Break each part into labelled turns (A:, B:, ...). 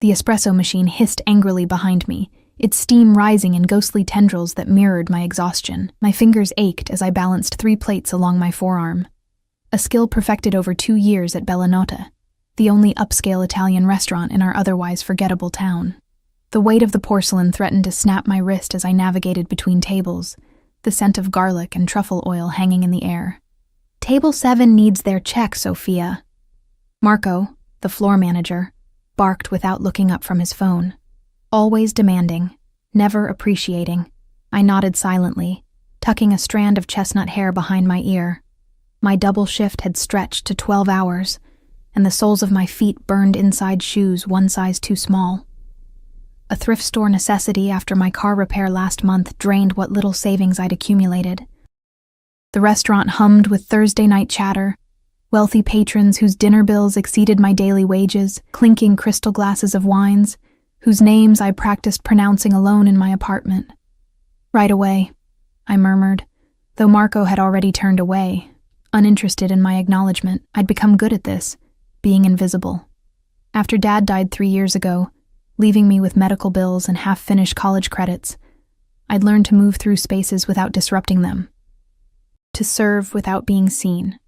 A: The espresso machine hissed angrily behind me, its steam rising in ghostly tendrils that mirrored my exhaustion. My fingers ached as I balanced 3 plates along my forearm. A skill perfected over 2 years at Bellanota, the only upscale Italian restaurant in our otherwise forgettable town. The weight of the porcelain threatened to snap my wrist as I navigated between tables, the scent of garlic and truffle oil hanging in the air. "Table 7 needs their check, Sophia." Marco, the floor manager, barked without looking up from his phone. Always demanding, never appreciating. I nodded silently, tucking a strand of chestnut hair behind my ear. My double shift had stretched to 12 hours, and the soles of my feet burned inside shoes 1 size too small. A thrift store necessity after my car repair last month drained what little savings I'd accumulated. The restaurant hummed with Thursday night chatter, wealthy patrons whose dinner bills exceeded my daily wages, clinking crystal glasses of wines, whose names I practiced pronouncing alone in my apartment. "Right away," I murmured, though Marco had already turned away, uninterested in my acknowledgement. I'd become good at this, being invisible. After Dad died 3 years ago, leaving me with medical bills and half-finished college credits, I'd learned to move through spaces without disrupting them, to serve without being seen.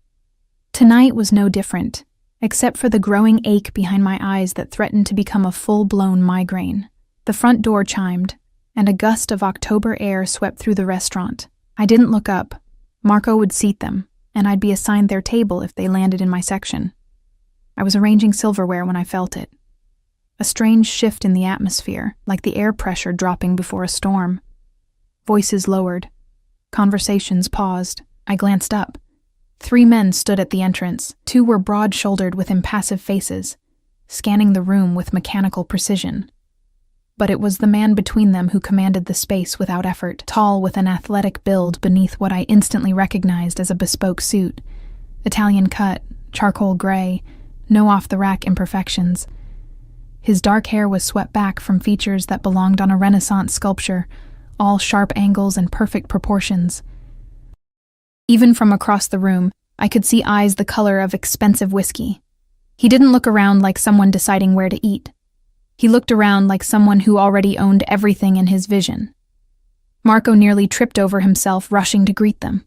A: Tonight was no different, except for the growing ache behind my eyes that threatened to become a full-blown migraine. The front door chimed, and a gust of October air swept through the restaurant. I didn't look up. Marco would seat them, and I'd be assigned their table if they landed in my section. I was arranging silverware when I felt it. A strange shift in the atmosphere, like the air pressure dropping before a storm. Voices lowered. Conversations paused. I glanced up. 3 men stood at the entrance. 2 were broad-shouldered with impassive faces, scanning the room with mechanical precision. But it was the man between them who commanded the space without effort, tall with an athletic build beneath what I instantly recognized as a bespoke suit. Italian cut, charcoal gray, no off-the-rack imperfections. His dark hair was swept back from features that belonged on a Renaissance sculpture, all sharp angles and perfect proportions. Even from across the room, I could see eyes the color of expensive whiskey. He didn't look around like someone deciding where to eat. He looked around like someone who already owned everything in his vision. Marco nearly tripped over himself rushing to greet them.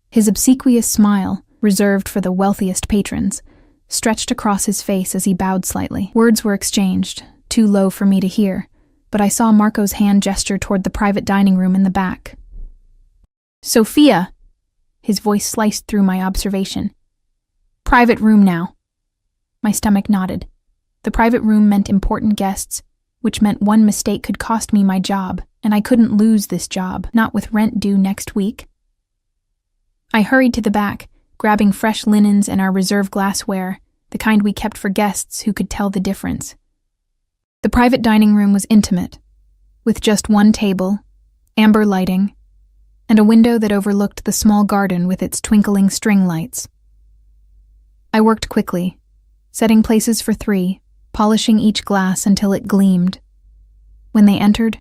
A: His obsequious smile, reserved for the wealthiest patrons, stretched across his face as he bowed slightly. Words were exchanged, too low for me to hear, but I saw Marco's hand gesture toward the private dining room in the back. "Sophia!" His voice sliced through my observation. "Private room now." My stomach nodded. The private room meant important guests, which meant one mistake could cost me my job, and I couldn't lose this job, not with rent due next week. I hurried to the back, grabbing fresh linens and our reserve glassware, the kind we kept for guests who could tell the difference. The private dining room was intimate, with just 1 table, amber lighting, and a window that overlooked the small garden with its twinkling string lights. I worked quickly, setting places for 3, polishing each glass until it gleamed. When they entered,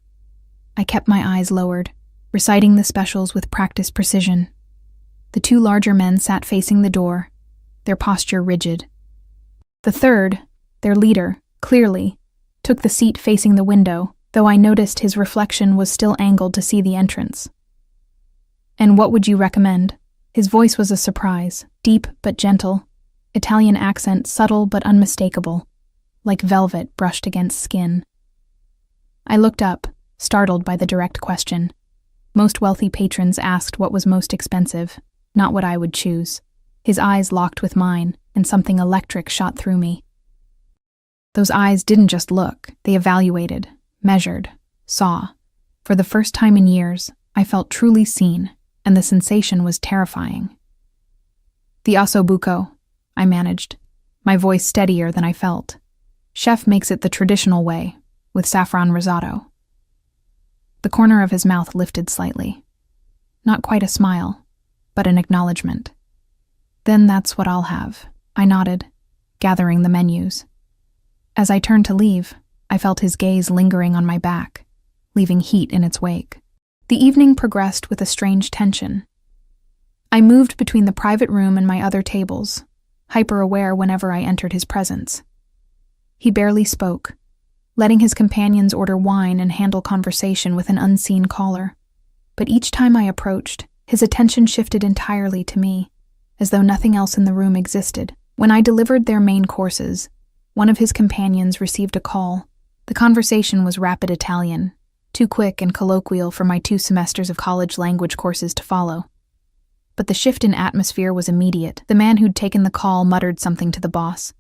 A: I kept my eyes lowered, reciting the specials with practiced precision. The 2 larger men sat facing the door, their posture rigid. The third, their leader, clearly, took the seat facing the window, though I noticed his reflection was still angled to see the entrance. "And what would you recommend?" His voice was a surprise, deep but gentle, Italian accent subtle but unmistakable, like velvet brushed against skin. I looked up, startled by the direct question. Most wealthy patrons asked what was most expensive, not what I would choose. His eyes locked with mine, and something electric shot through me. Those eyes didn't just look, they evaluated, measured, saw. For the first time in years, I felt truly seen, and the sensation was terrifying. "The osso buco," I managed, my voice steadier than I felt. "Chef makes it the traditional way, with saffron risotto." The corner of his mouth lifted slightly. Not quite a smile, but an acknowledgement. "Then that's what I'll have," I nodded, gathering the menus. As I turned to leave, I felt his gaze lingering on my back, leaving heat in its wake. The evening progressed with a strange tension. I moved between the private room and my other tables, hyper-aware whenever I entered his presence. He barely spoke, letting his companions order wine and handle conversation with an unseen caller. But each time I approached, his attention shifted entirely to me, as though nothing else in the room existed. When I delivered their main courses, one of his companions received a call. The conversation was rapid Italian, too quick and colloquial for my 2 semesters of college language courses to follow. But the shift in atmosphere was immediate. The man who'd taken the call muttered something to the boss,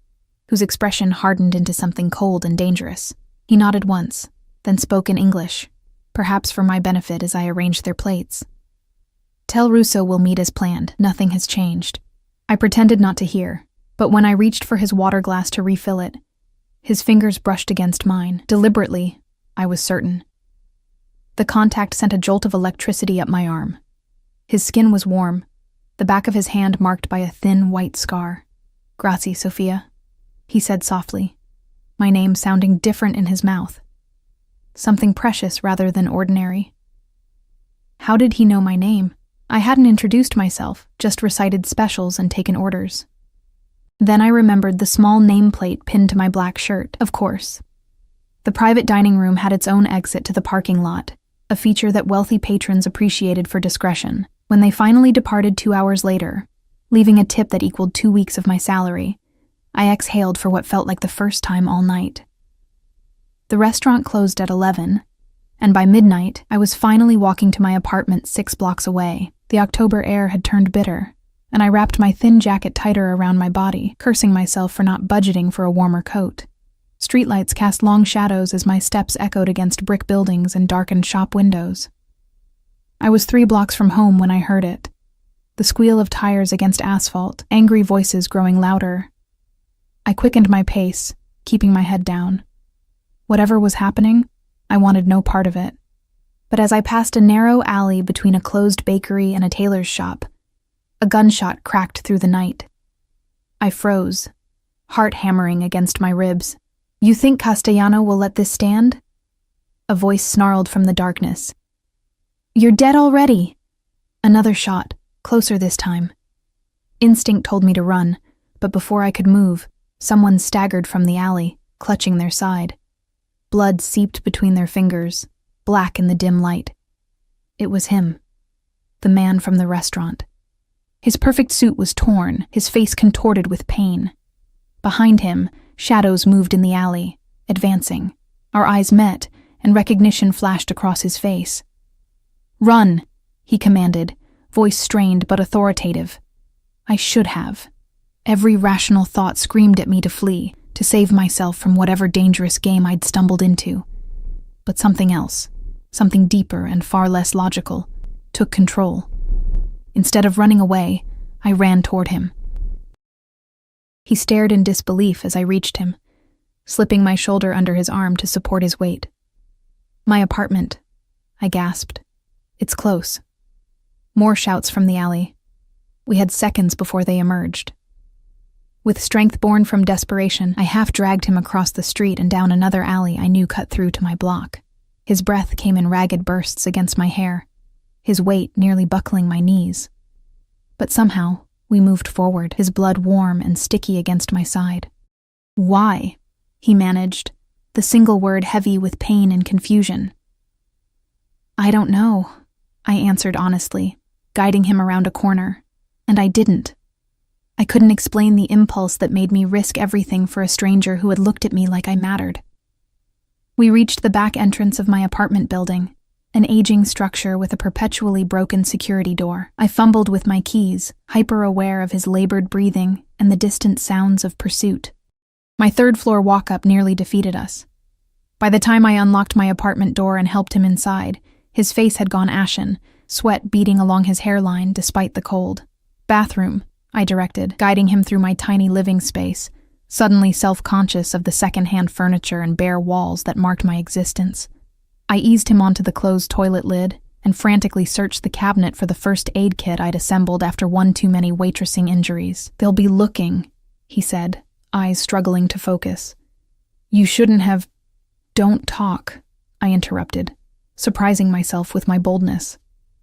A: whose expression hardened into something cold and dangerous. He nodded once, then spoke in English, perhaps for my benefit as I arranged their plates. "Tell Russo we'll meet as planned. Nothing has changed." I pretended not to hear, but when I reached for his water glass to refill it, his fingers brushed against mine. Deliberately, I was certain. The contact sent a jolt of electricity up my arm. His skin was warm, the back of his hand marked by a thin white scar. "Grazie, Sophia," he said softly, my name sounding different in his mouth. Something precious rather than ordinary. How did he know my name? I hadn't introduced myself, just recited specials and taken orders. Then I remembered the small nameplate pinned to my black shirt, of course. The private dining room had its own exit to the parking lot, a feature that wealthy patrons appreciated for discretion. When they finally departed 2 hours later, leaving a tip that equaled 2 weeks of my salary, I exhaled for what felt like the first time all night. The restaurant closed at 11, and by midnight, I was finally walking to my apartment 6 blocks away. The October air had turned bitter, and I wrapped my thin jacket tighter around my body, cursing myself for not budgeting for a warmer coat. Streetlights cast long shadows as my steps echoed against brick buildings and darkened shop windows. I was 3 blocks from home when I heard it. The squeal of tires against asphalt, angry voices growing louder. I quickened my pace, keeping my head down. Whatever was happening, I wanted no part of it. But as I passed a narrow alley between a closed bakery and a tailor's shop, a gunshot cracked through the night. I froze, heart hammering against my ribs. "You think Castellano will let this stand?" A voice snarled from the darkness. "You're dead already!" Another shot, closer this time. Instinct told me to run, but before I could move, someone staggered from the alley, clutching their side. Blood seeped between their fingers, black in the dim light. It was him, the man from the restaurant. His perfect suit was torn, his face contorted with pain. Behind him, shadows moved in the alley, advancing. Our eyes met, and recognition flashed across his face. "Run," he commanded, voice strained but authoritative. I should have. Every rational thought screamed at me to flee, to save myself from whatever dangerous game I'd stumbled into. But something else, something deeper and far less logical, took control. Instead of running away, I ran toward him. He stared in disbelief as I reached him, slipping my shoulder under his arm to support his weight. "My apartment," I gasped. "It's close." More shouts from the alley. We had seconds before they emerged. With strength born from desperation, I half-dragged him across the street and down another alley I knew cut through to my block. His breath came in ragged bursts against my hair, his weight nearly buckling my knees. But somehow, we moved forward, his blood warm and sticky against my side. "Why?" he managed, the single word heavy with pain and confusion. "I don't know," I answered honestly, guiding him around a corner, and I didn't. I couldn't explain the impulse that made me risk everything for a stranger who had looked at me like I mattered. We reached the back entrance of my apartment building, an aging structure with a perpetually broken security door. I fumbled with my keys, hyper-aware of his labored breathing and the distant sounds of pursuit. My third-floor walk-up nearly defeated us. By the time I unlocked my apartment door and helped him inside, his face had gone ashen, sweat beading along his hairline despite the cold. "Bathroom," I directed, guiding him through my tiny living space, suddenly self-conscious of the second-hand furniture and bare walls that marked my existence. I eased him onto the closed toilet lid and frantically searched the cabinet for the first aid kit I'd assembled after one too many waitressing injuries. "They'll be looking," he said, eyes struggling to focus. "You shouldn't have—" "Don't talk," I interrupted, surprising myself with my boldness.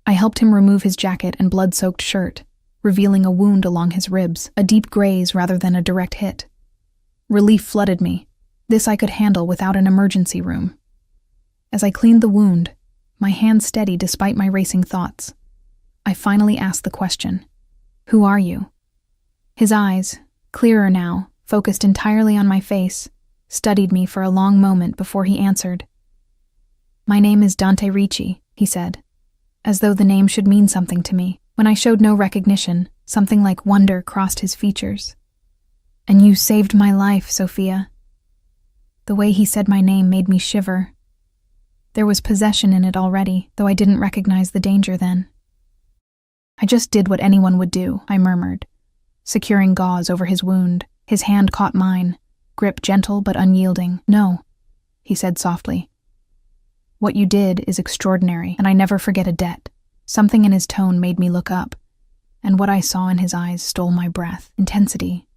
A: I helped him remove his jacket and blood-soaked shirt, revealing a wound along his ribs, a deep graze rather than a direct hit. Relief flooded me. This I could handle without an emergency room. As I cleaned the wound, my hand steady despite my racing thoughts, I finally asked the question, "Who are you?" His eyes, clearer now, focused entirely on my face, studied me for a long moment before he answered. "My name is Dante Ricci," he said, as though the name should mean something to me. When I showed no recognition, something like wonder crossed his features. "And you saved my life, Sophia." The way he said my name made me shiver. There was possession in it already, though I didn't recognize the danger then. "I just did what anyone would do," I murmured, securing gauze over his wound. His hand caught mine, grip gentle but unyielding. "No," he said softly. "What you did is extraordinary, and I never forget a debt." Something in his tone made me look up, and what I saw in his eyes stole my breath. Intensity,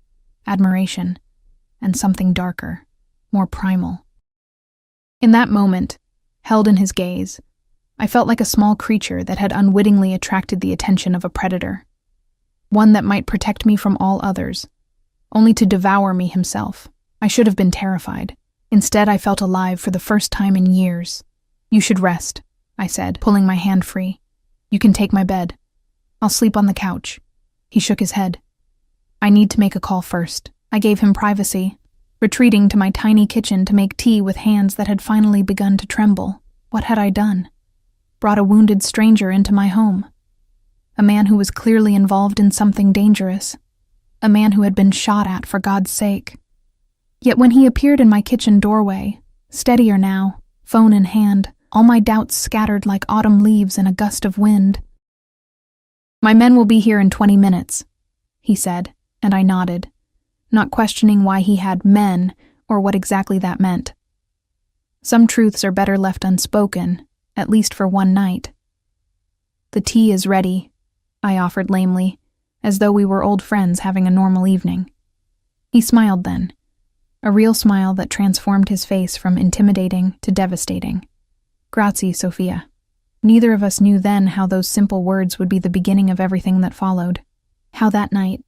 A: admiration, and something darker, more primal. In that moment, held in his gaze, I felt like a small creature that had unwittingly attracted the attention of a predator. One that might protect me from all others, only to devour me himself. I should have been terrified. Instead, I felt alive for the first time in years. "You should rest," I said, pulling my hand free. "You can take my bed. I'll sleep on the couch." He shook his head. "I need to make a call first." I gave him privacy, retreating to my tiny kitchen to make tea with hands that had finally begun to tremble. What had I done? Brought a wounded stranger into my home. A man who was clearly involved in something dangerous. A man who had been shot at for God's sake. Yet when he appeared in my kitchen doorway, steadier now, phone in hand, all my doubts scattered like autumn leaves in a gust of wind. "My men will be here in 20 minutes, he said, and I nodded, not questioning why he had men or what exactly that meant. Some truths are better left unspoken, at least for one night. "The tea is ready," I offered lamely, as though we were old friends having a normal evening. He smiled then, a real smile that transformed his face from intimidating to devastating. "Grazie, Sophia." Neither of us knew then how those simple words would be the beginning of everything that followed. How that night,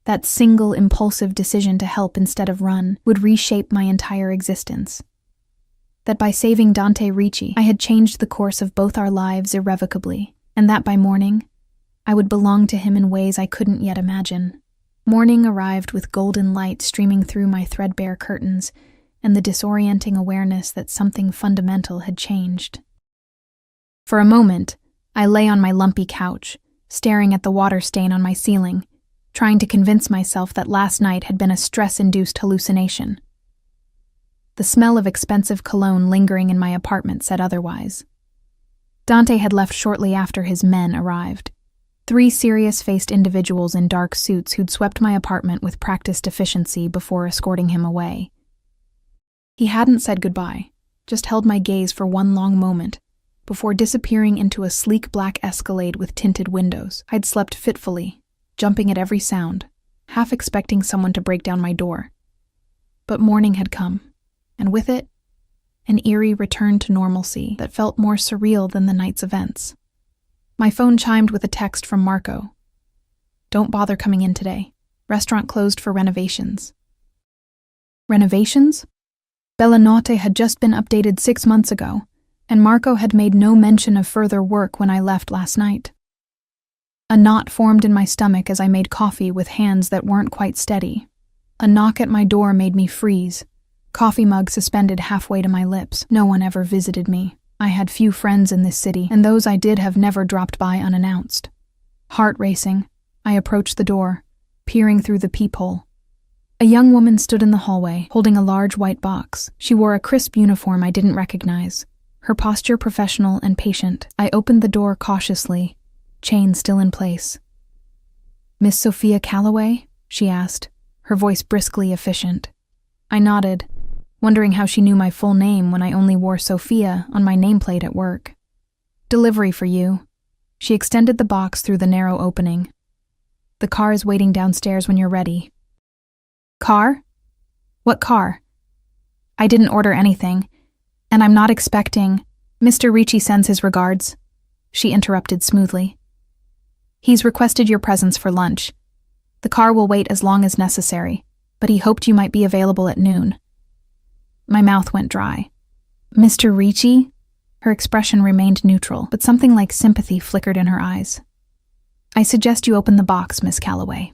A: that single impulsive decision to help instead of run, would reshape my entire existence. That by saving Dante Ricci, I had changed the course of both our lives irrevocably, and that by morning, I would belong to him in ways I couldn't yet imagine. Morning arrived with golden light streaming through my threadbare curtains, and the disorienting awareness that something fundamental had changed. For a moment, I lay on my lumpy couch, staring at the water stain on my ceiling, trying to convince myself that last night had been a stress-induced hallucination. The smell of expensive cologne lingering in my apartment said otherwise. Dante had left shortly after his men arrived. 3 serious-faced individuals in dark suits who'd swept my apartment with practiced efficiency before escorting him away. He hadn't said goodbye, just held my gaze for one long moment, before disappearing into a sleek black Escalade with tinted windows. I'd slept fitfully, jumping at every sound, half expecting someone to break down my door. But morning had come, and with it, an eerie return to normalcy that felt more surreal than the night's events. My phone chimed with a text from Marco. "Don't bother coming in today. Restaurant closed for renovations." Renovations? Bella Notte had just been updated 6 months ago, and Marco had made no mention of further work when I left last night. A knot formed in my stomach as I made coffee with hands that weren't quite steady. A knock at my door made me freeze, coffee mug suspended halfway to my lips. No one ever visited me. I had few friends in this city, and those I did have never dropped by unannounced. Heart racing, I approached the door, peering through the peephole. A young woman stood in the hallway, holding a large white box. She wore a crisp uniform I didn't recognize, her posture professional and patient. I opened the door cautiously, chain still in place. "Miss Sophia Calloway?" she asked, her voice briskly efficient. I nodded, wondering how she knew my full name when I only wore Sophia on my nameplate at work. "Delivery for you." She extended the box through the narrow opening. "The car is waiting downstairs when you're ready." "Car? What car?" "I didn't order anything, and I'm not expecting—" "Mr. Ricci sends his regards," she interrupted smoothly. "He's requested your presence for lunch. The car will wait as long as necessary, but he hoped you might be available at noon." My mouth went dry. Mr. Ricci? Her expression remained neutral, but something like sympathy flickered in her eyes. I suggest you open the box, Miss Calloway.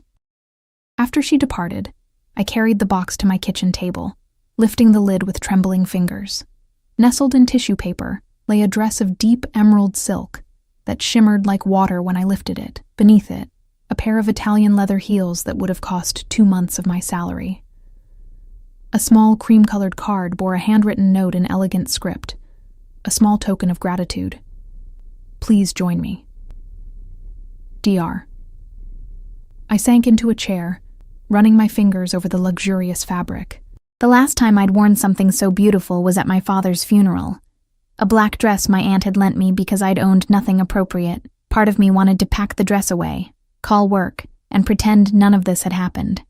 A: After she departed, I carried the box to my kitchen table, lifting the lid with trembling fingers. Nestled in tissue paper lay a dress of deep emerald silk that shimmered like water when I lifted it. Beneath it, a pair of Italian leather heels that would have cost 2 months of my salary. A small cream-colored card bore a handwritten note in elegant script, a small token of gratitude. Please join me. Dr. I sank into a chair, running my fingers over the luxurious fabric. The last time I'd worn something so beautiful was at my father's funeral. A black dress my aunt had lent me because I'd owned nothing appropriate. Part of me wanted to pack the dress away, call work, and pretend none of this had happened.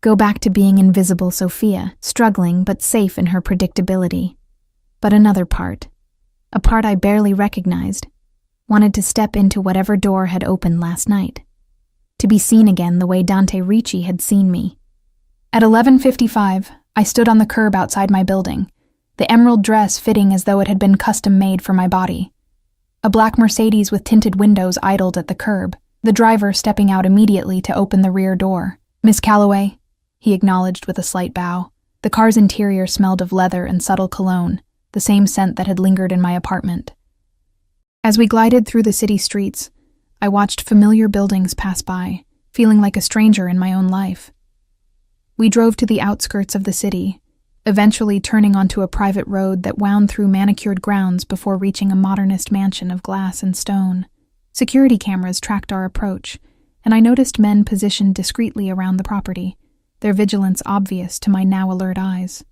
A: Go back to being invisible Sophia, struggling but safe in her predictability. But another part, a part I barely recognized, wanted to step into whatever door had opened last night. To be seen again the way Dante Ricci had seen me. At 11:55, I stood on the curb outside my building, the emerald dress fitting as though it had been custom-made for my body. A black Mercedes with tinted windows idled at the curb, the driver stepping out immediately to open the rear door. Miss Calloway, he acknowledged with a slight bow. The car's interior smelled of leather and subtle cologne, the same scent that had lingered in my apartment. As we glided through the city streets, I watched familiar buildings pass by, feeling like a stranger in my own life. We drove to the outskirts of the city, eventually turning onto a private road that wound through manicured grounds before reaching a modernist mansion of glass and stone. Security cameras tracked our approach, and I noticed men positioned discreetly around the property, their vigilance obvious to my now alert eyes.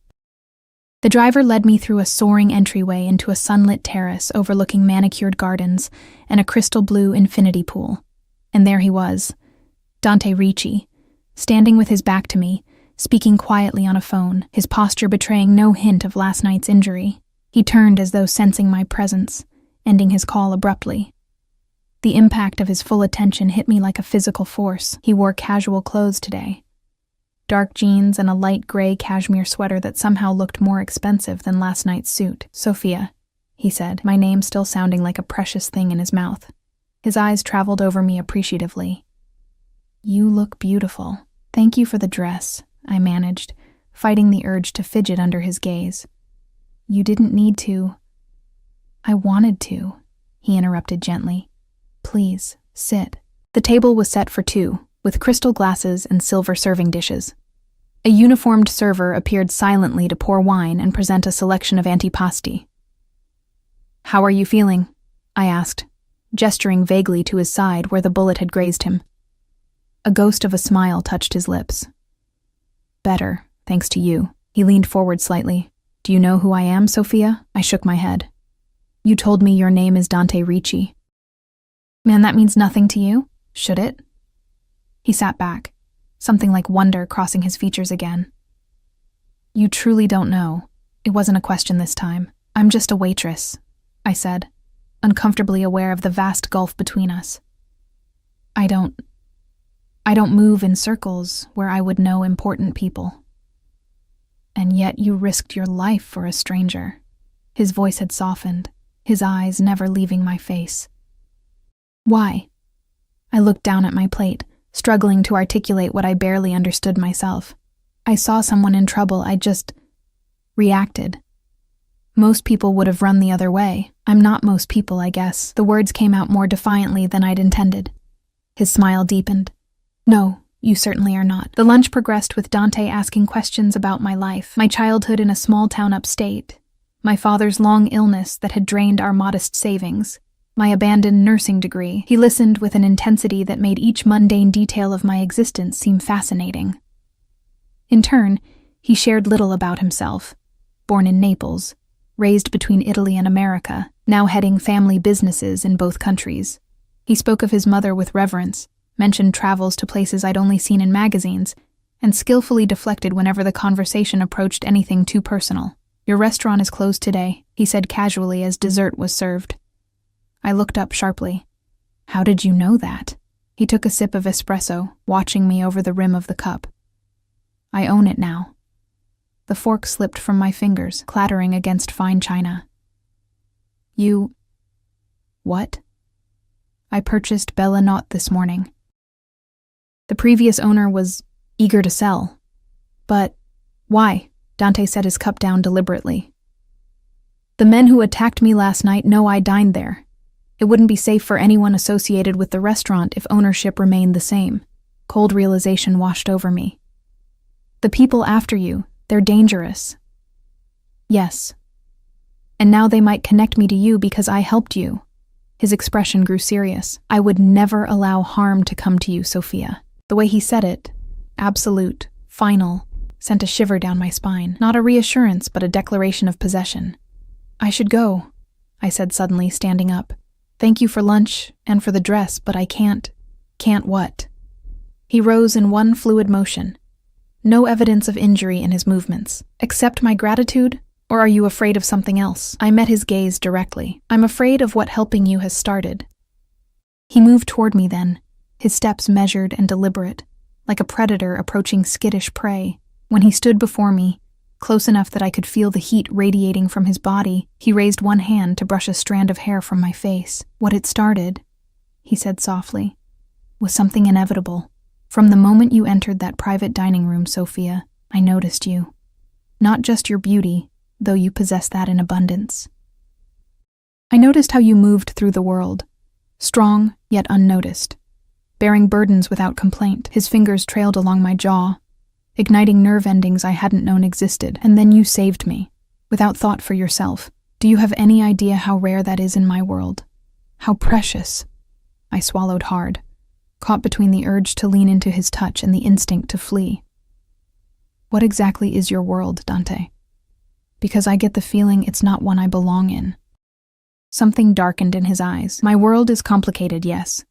A: The driver led me through a soaring entryway into a sunlit terrace overlooking manicured gardens and a crystal blue infinity pool. And there he was, Dante Ricci, standing with his back to me, speaking quietly on a phone, his posture betraying no hint of last night's injury. He turned as though sensing my presence, ending his call abruptly. The impact of his full attention hit me like a physical force. He wore casual clothes today. Dark jeans and a light gray cashmere sweater that somehow looked more expensive than last night's suit. Sophia, he said, my name still sounding like a precious thing in his mouth. His eyes traveled over me appreciatively. You look beautiful. Thank you for the dress, I managed, fighting the urge to fidget under his gaze. You didn't need to. I wanted to, he interrupted gently. Please, sit. The table was set for 2, with crystal glasses and silver serving dishes. A uniformed server appeared silently to pour wine and present a selection of antipasti. How are you feeling? I asked, gesturing vaguely to his side where the bullet had grazed him. A ghost of a smile touched his lips. Better, thanks to you. He leaned forward slightly. Do you know who I am, Sophia? I shook my head. You told me your name is Dante Ricci. Man, that means nothing to you? Should it? He sat back, something like wonder crossing his features again. You truly don't know. It wasn't a question this time. I'm just a waitress, I said, uncomfortably aware of the vast gulf between us. I don't move in circles where I would know important people. And yet you risked your life for a stranger. His voice had softened, his eyes never leaving my face. Why? I looked down at my plate, struggling to articulate what I barely understood myself. I saw someone in trouble, I just reacted. Most people would have run the other way. I'm not most people, I guess. The words came out more defiantly than I'd intended. His smile deepened. No, you certainly are not. The lunch progressed with Dante asking questions about my life, my childhood in a small town upstate, my father's long illness that had drained our modest savings, my abandoned nursing degree. He listened with an intensity that made each mundane detail of my existence seem fascinating. In turn, he shared little about himself. Born in Naples, raised between Italy and America, now heading family businesses in both countries. He spoke of his mother with reverence, mentioned travels to places I'd only seen in magazines, and skillfully deflected whenever the conversation approached anything too personal. Your restaurant is closed today, he said casually as dessert was served. I looked up sharply. How did you know that? He took a sip of espresso, watching me over the rim of the cup. I own it now. The fork slipped from my fingers, clattering against fine china. You... What? I purchased Bella Not this morning. The previous owner was eager to sell. But why? Dante set his cup down deliberately. The men who attacked me last night know I dined there. It wouldn't be safe for anyone associated with the restaurant if ownership remained the same. Cold realization washed over me. The people after you, they're dangerous. Yes. And now they might connect me to you because I helped you. His expression grew serious. I would never allow harm to come to you, Sophia. The way he said it, absolute, final, sent a shiver down my spine. Not a reassurance, but a declaration of possession. I should go, I said suddenly, standing up. Thank you for lunch and for the dress, but I can't. Can't what? He rose in one fluid motion. No evidence of injury in his movements. Accept my gratitude, or are you afraid of something else? I met his gaze directly. I'm afraid of what helping you has started. He moved toward me then, his steps measured and deliberate, like a predator approaching skittish prey. When he stood before me, close enough that I could feel the heat radiating from his body, he raised one hand to brush a strand of hair from my face. What it started, he said softly, was something inevitable. From the moment you entered that private dining room, Sophia, I noticed you. Not just your beauty, though you possess that in abundance. I noticed how you moved through the world, strong yet unnoticed, bearing burdens without complaint. His fingers trailed along my jaw, igniting nerve endings I hadn't known existed. And then you saved me, without thought for yourself. Do you have any idea how rare that is in my world? How precious? I swallowed hard, caught between the urge to lean into his touch and the instinct to flee. What exactly is your world, Dante? Because I get the feeling it's not one I belong in. Something darkened in his eyes. My world is complicated, yes.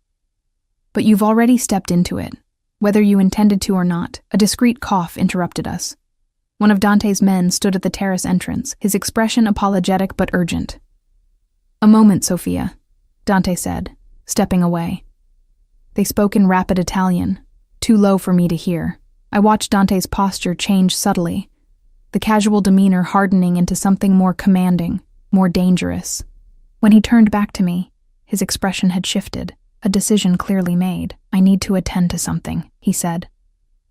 A: But you've already stepped into it. Whether you intended to or not, a discreet cough interrupted us. One of Dante's men stood at the terrace entrance, his expression apologetic but urgent. A moment, Sophia, Dante said, stepping away. They spoke in rapid Italian, too low for me to hear. I watched Dante's posture change subtly, the casual demeanor hardening into something more commanding, more dangerous. When he turned back to me, his expression had shifted. A decision clearly made. I need to attend to something, he said.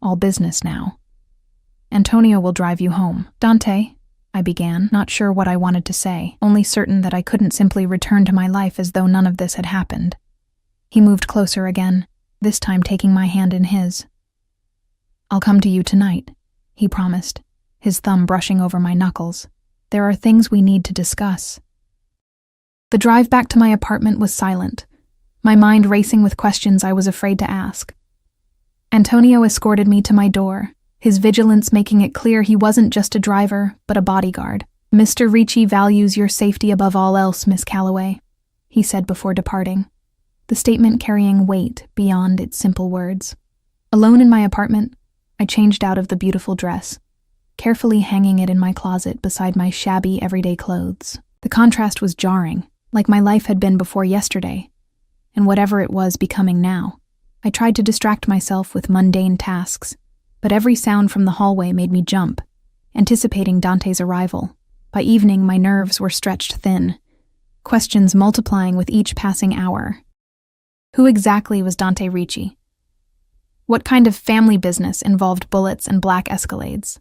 A: All business now. Antonio will drive you home. Dante, I began, not sure what I wanted to say, only certain that I couldn't simply return to my life as though none of this had happened. He moved closer again, this time taking my hand in his. I'll come to you tonight, he promised, his thumb brushing over my knuckles. There are things we need to discuss. The drive back to my apartment was silent, my mind racing with questions I was afraid to ask. Antonio escorted me to my door, his vigilance making it clear he wasn't just a driver, but a bodyguard. Mr. Ricci values your safety above all else, Miss Calloway, he said before departing, the statement carrying weight beyond its simple words. Alone in my apartment, I changed out of the beautiful dress, carefully hanging it in my closet beside my shabby everyday clothes. The contrast was jarring, like my life had been before yesterday, and whatever it was becoming now. I tried to distract myself with mundane tasks, but every sound from the hallway made me jump, anticipating Dante's arrival. By evening, my nerves were stretched thin, questions multiplying with each passing hour. Who exactly was Dante Ricci? What kind of family business involved bullets and black Escalades?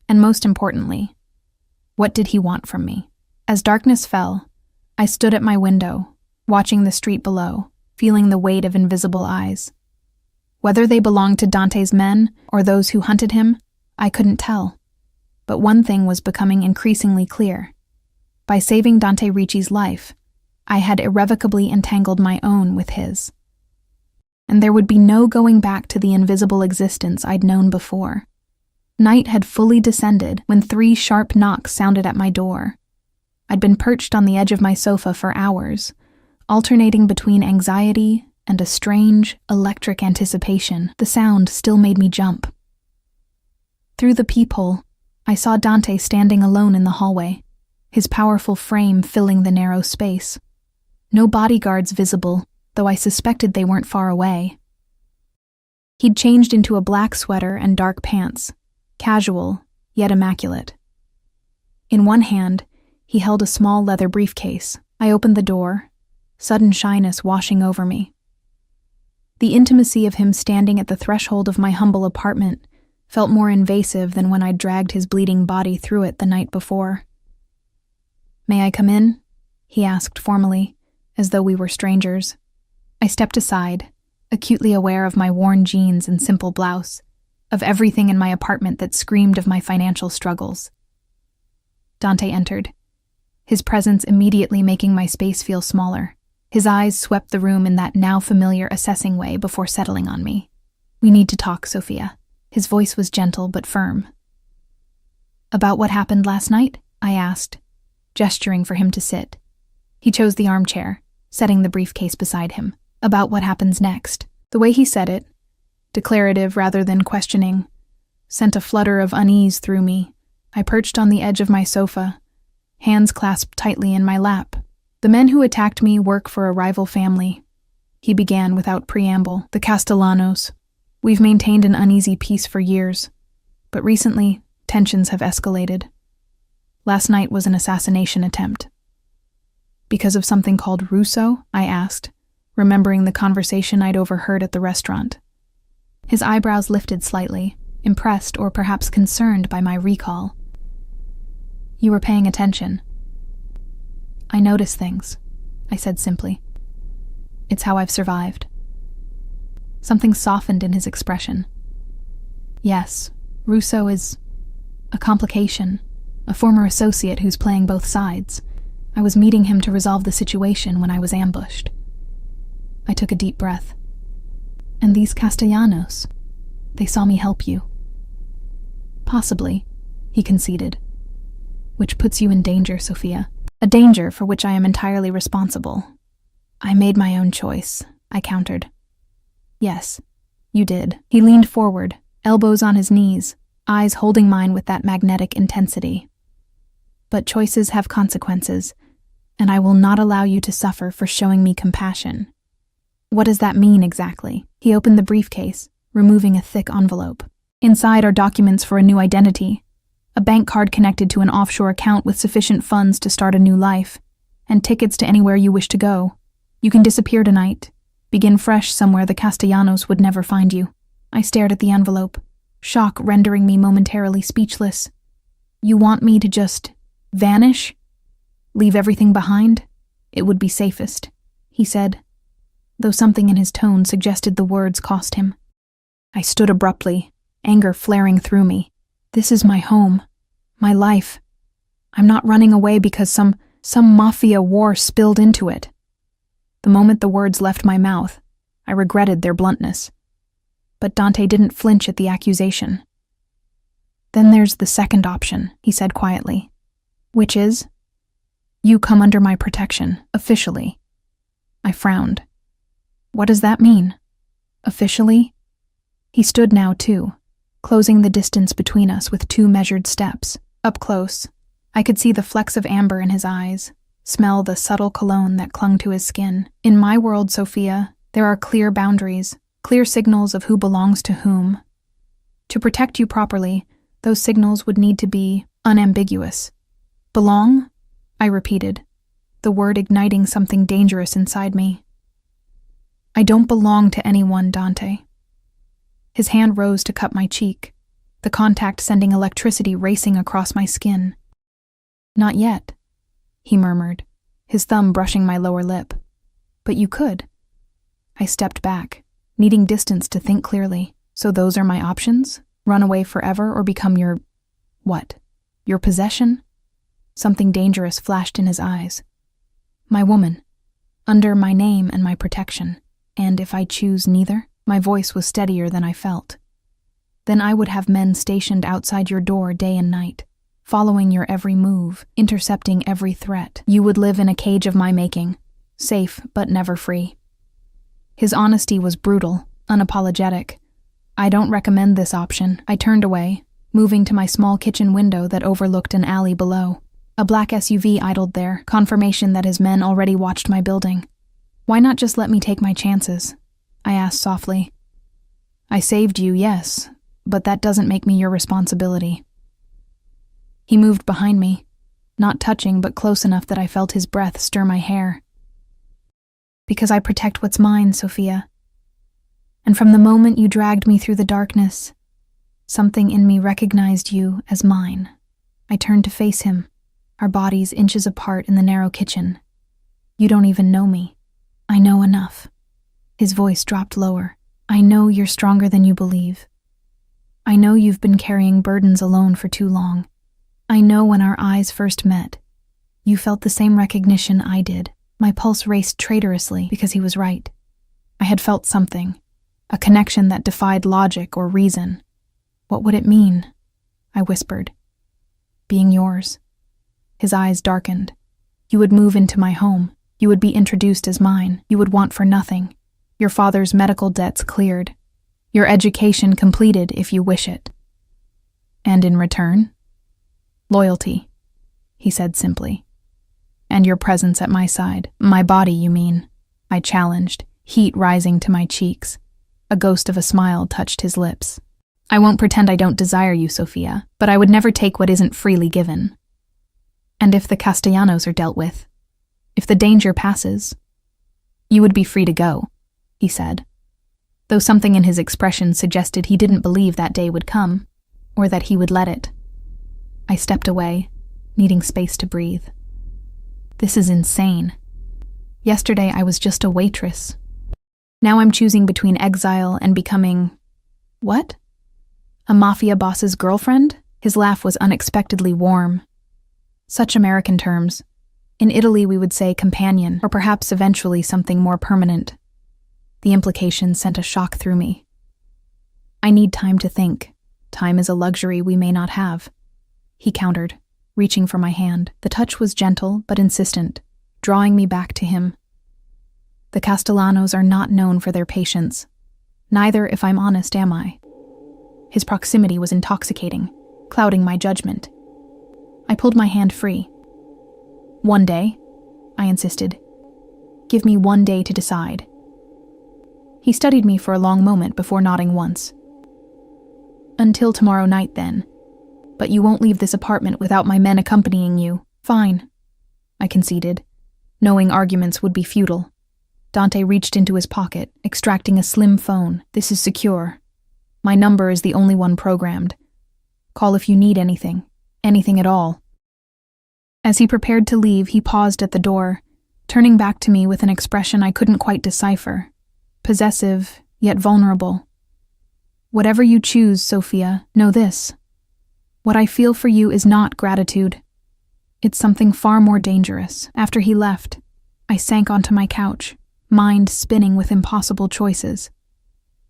A: And most importantly, what did he want from me? As darkness fell, I stood at my window, watching the street below, feeling the weight of invisible eyes. Whether they belonged to Dante's men or those who hunted him, I couldn't tell. But one thing was becoming increasingly clear. By saving Dante Ricci's life, I had irrevocably entangled my own with his. And there would be no going back to the invisible existence I'd known before. Night had fully descended when 3 sharp knocks sounded at my door. I'd been perched on the edge of my sofa for hours, alternating between anxiety and a strange, electric anticipation. The sound still made me jump. Through the peephole, I saw Dante standing alone in the hallway, his powerful frame filling the narrow space. No bodyguards visible, though I suspected they weren't far away. He'd changed into a black sweater and dark pants, casual, yet immaculate. In one hand, he held a small leather briefcase. I opened the door, sudden shyness washing over me. The intimacy of him standing at the threshold of my humble apartment felt more invasive than when I'd dragged his bleeding body through it the night before. "May I come in?" he asked formally, as though we were strangers. I stepped aside, acutely aware of my worn jeans and simple blouse, of everything in my apartment that screamed of my financial struggles. Dante entered, his presence immediately making my space feel smaller. His eyes swept the room in that now familiar assessing way before settling on me. "We need to talk, Sophia." His voice was gentle but firm. "About what happened last night?" I asked, gesturing for him to sit. He chose the armchair, setting the briefcase beside him. "About what happens next." The way he said it, declarative rather than questioning, sent a flutter of unease through me. I perched on the edge of my sofa, hands clasped tightly in my lap. "The men who attacked me work for a rival family," he began without preamble. "The Castellanos. We've maintained an uneasy peace for years, but recently, tensions have escalated. Last night was an assassination attempt." "Because of something called Russo?" I asked, remembering the conversation I'd overheard at the restaurant. His eyebrows lifted slightly, impressed or perhaps concerned by my recall. "You were paying attention." "I notice things," I said simply. "It's how I've survived." Something softened in his expression. "Yes, Russo is a complication, a former associate who's playing both sides. I was meeting him to resolve the situation when I was ambushed." I took a deep breath. "And these Castellanos, they saw me help you." "Possibly," he conceded. "Which puts you in danger, Sophia. A danger for which I am entirely responsible." "I made my own choice," I countered. "Yes, you did." He leaned forward, elbows on his knees, eyes holding mine with that magnetic intensity. "But choices have consequences, and I will not allow you to suffer for showing me compassion." "What does that mean exactly?" He opened the briefcase, removing a thick envelope. Inside are documents for a new identity, a bank card connected to an offshore account with sufficient funds to start a new life, and tickets to anywhere you wish to go. You can disappear tonight, begin fresh somewhere the Castellanos would never find you. I stared at the envelope, shock rendering me momentarily speechless. "You want me to just vanish? Leave everything behind? It would be safest," he said, though something in his tone suggested the words cost him. I stood abruptly, anger flaring through me. "This is my home, my life. I'm not running away because some Mafia war spilled into it." The moment the words left my mouth, I regretted their bluntness. But Dante didn't flinch at the accusation. "Then there's the second option," he said quietly. "Which is? You come under my protection, officially." I frowned. "What does that mean? Officially?" He stood now, too, closing the distance between us with 2 measured steps. Up close, I could see the flecks of amber in his eyes, smell the subtle cologne that clung to his skin. In my world, Sophia, there are clear boundaries, clear signals of who belongs to whom. To protect you properly, those signals would need to be unambiguous. "Belong?" I repeated, the word igniting something dangerous inside me. "I don't belong to anyone, Dante." His hand rose to cup my cheek, the contact sending electricity racing across my skin. "Not yet," he murmured, his thumb brushing my lower lip. "But you could." I stepped back, needing distance to think clearly. "So those are my options? Run away forever or become your... what? Your possession?" Something dangerous flashed in his eyes. "My woman, under my name and my protection. And if I choose neither?" My voice was steadier than I felt. "Then I would have men stationed outside your door day and night, following your every move, intercepting every threat. You would live in a cage of my making, safe but never free." His honesty was brutal, unapologetic. "I don't recommend this option." I turned away, moving to my small kitchen window that overlooked an alley below. A black SUV idled there, confirmation that his men already watched my building. "Why not just let me take my chances?" I asked softly. "I saved you, yes, but that doesn't make me your responsibility." He moved behind me, not touching but close enough that I felt his breath stir my hair. Because I protect what's mine, Sophia. And from the moment you dragged me through the darkness, something in me recognized you as mine. I turned to face him, our bodies inches apart in the narrow kitchen. You don't even know me. I know enough. His voice dropped lower. I know you're stronger than you believe. I know you've been carrying burdens alone for too long. I know when our eyes first met, you felt the same recognition I did. My pulse raced traitorously because he was right. I had felt something, a connection that defied logic or reason. What would it mean? I whispered. Being yours. His eyes darkened. You would move into my home. You would be introduced as mine. You would want for nothing. Your father's medical debts cleared. Your education completed if you wish it. And in return? Loyalty, he said simply. And your presence at my side. My body, you mean? I challenged, heat rising to my cheeks. A ghost of a smile touched his lips. I won't pretend I don't desire you, Sophia, but I would never take what isn't freely given. And if the Castellanos are dealt with, if the danger passes, you would be free to go, he said, though something in his expression suggested he didn't believe that day would come, or that he would let it. I stepped away, needing space to breathe. This is insane. Yesterday I was just a waitress. Now I'm choosing between exile and becoming... what? A mafia boss's girlfriend? His laugh was unexpectedly warm. Such American terms. In Italy we would say companion, or perhaps eventually something more permanent. The implication sent a shock through me. I need time to think. Time is a luxury we may not have. He countered, reaching for my hand. The touch was gentle but insistent, drawing me back to him. The Castellanos are not known for their patience. Neither, if I'm honest, am I. His proximity was intoxicating, clouding my judgment. I pulled my hand free. One day, I insisted. Give me 1 day to decide. He studied me for a long moment before nodding once. Until tomorrow night, then. But you won't leave this apartment without my men accompanying you. Fine, I conceded, knowing arguments would be futile. Dante reached into his pocket, extracting a slim phone. This is secure. My number is the only one programmed. Call if you need anything at all. As he prepared to leave, he paused at the door, turning back to me with an expression I couldn't quite decipher. Possessive, yet vulnerable. Whatever you choose, Sophia, know this. What I feel for you is not gratitude. It's something far more dangerous. After he left, I sank onto my couch, mind spinning with impossible choices.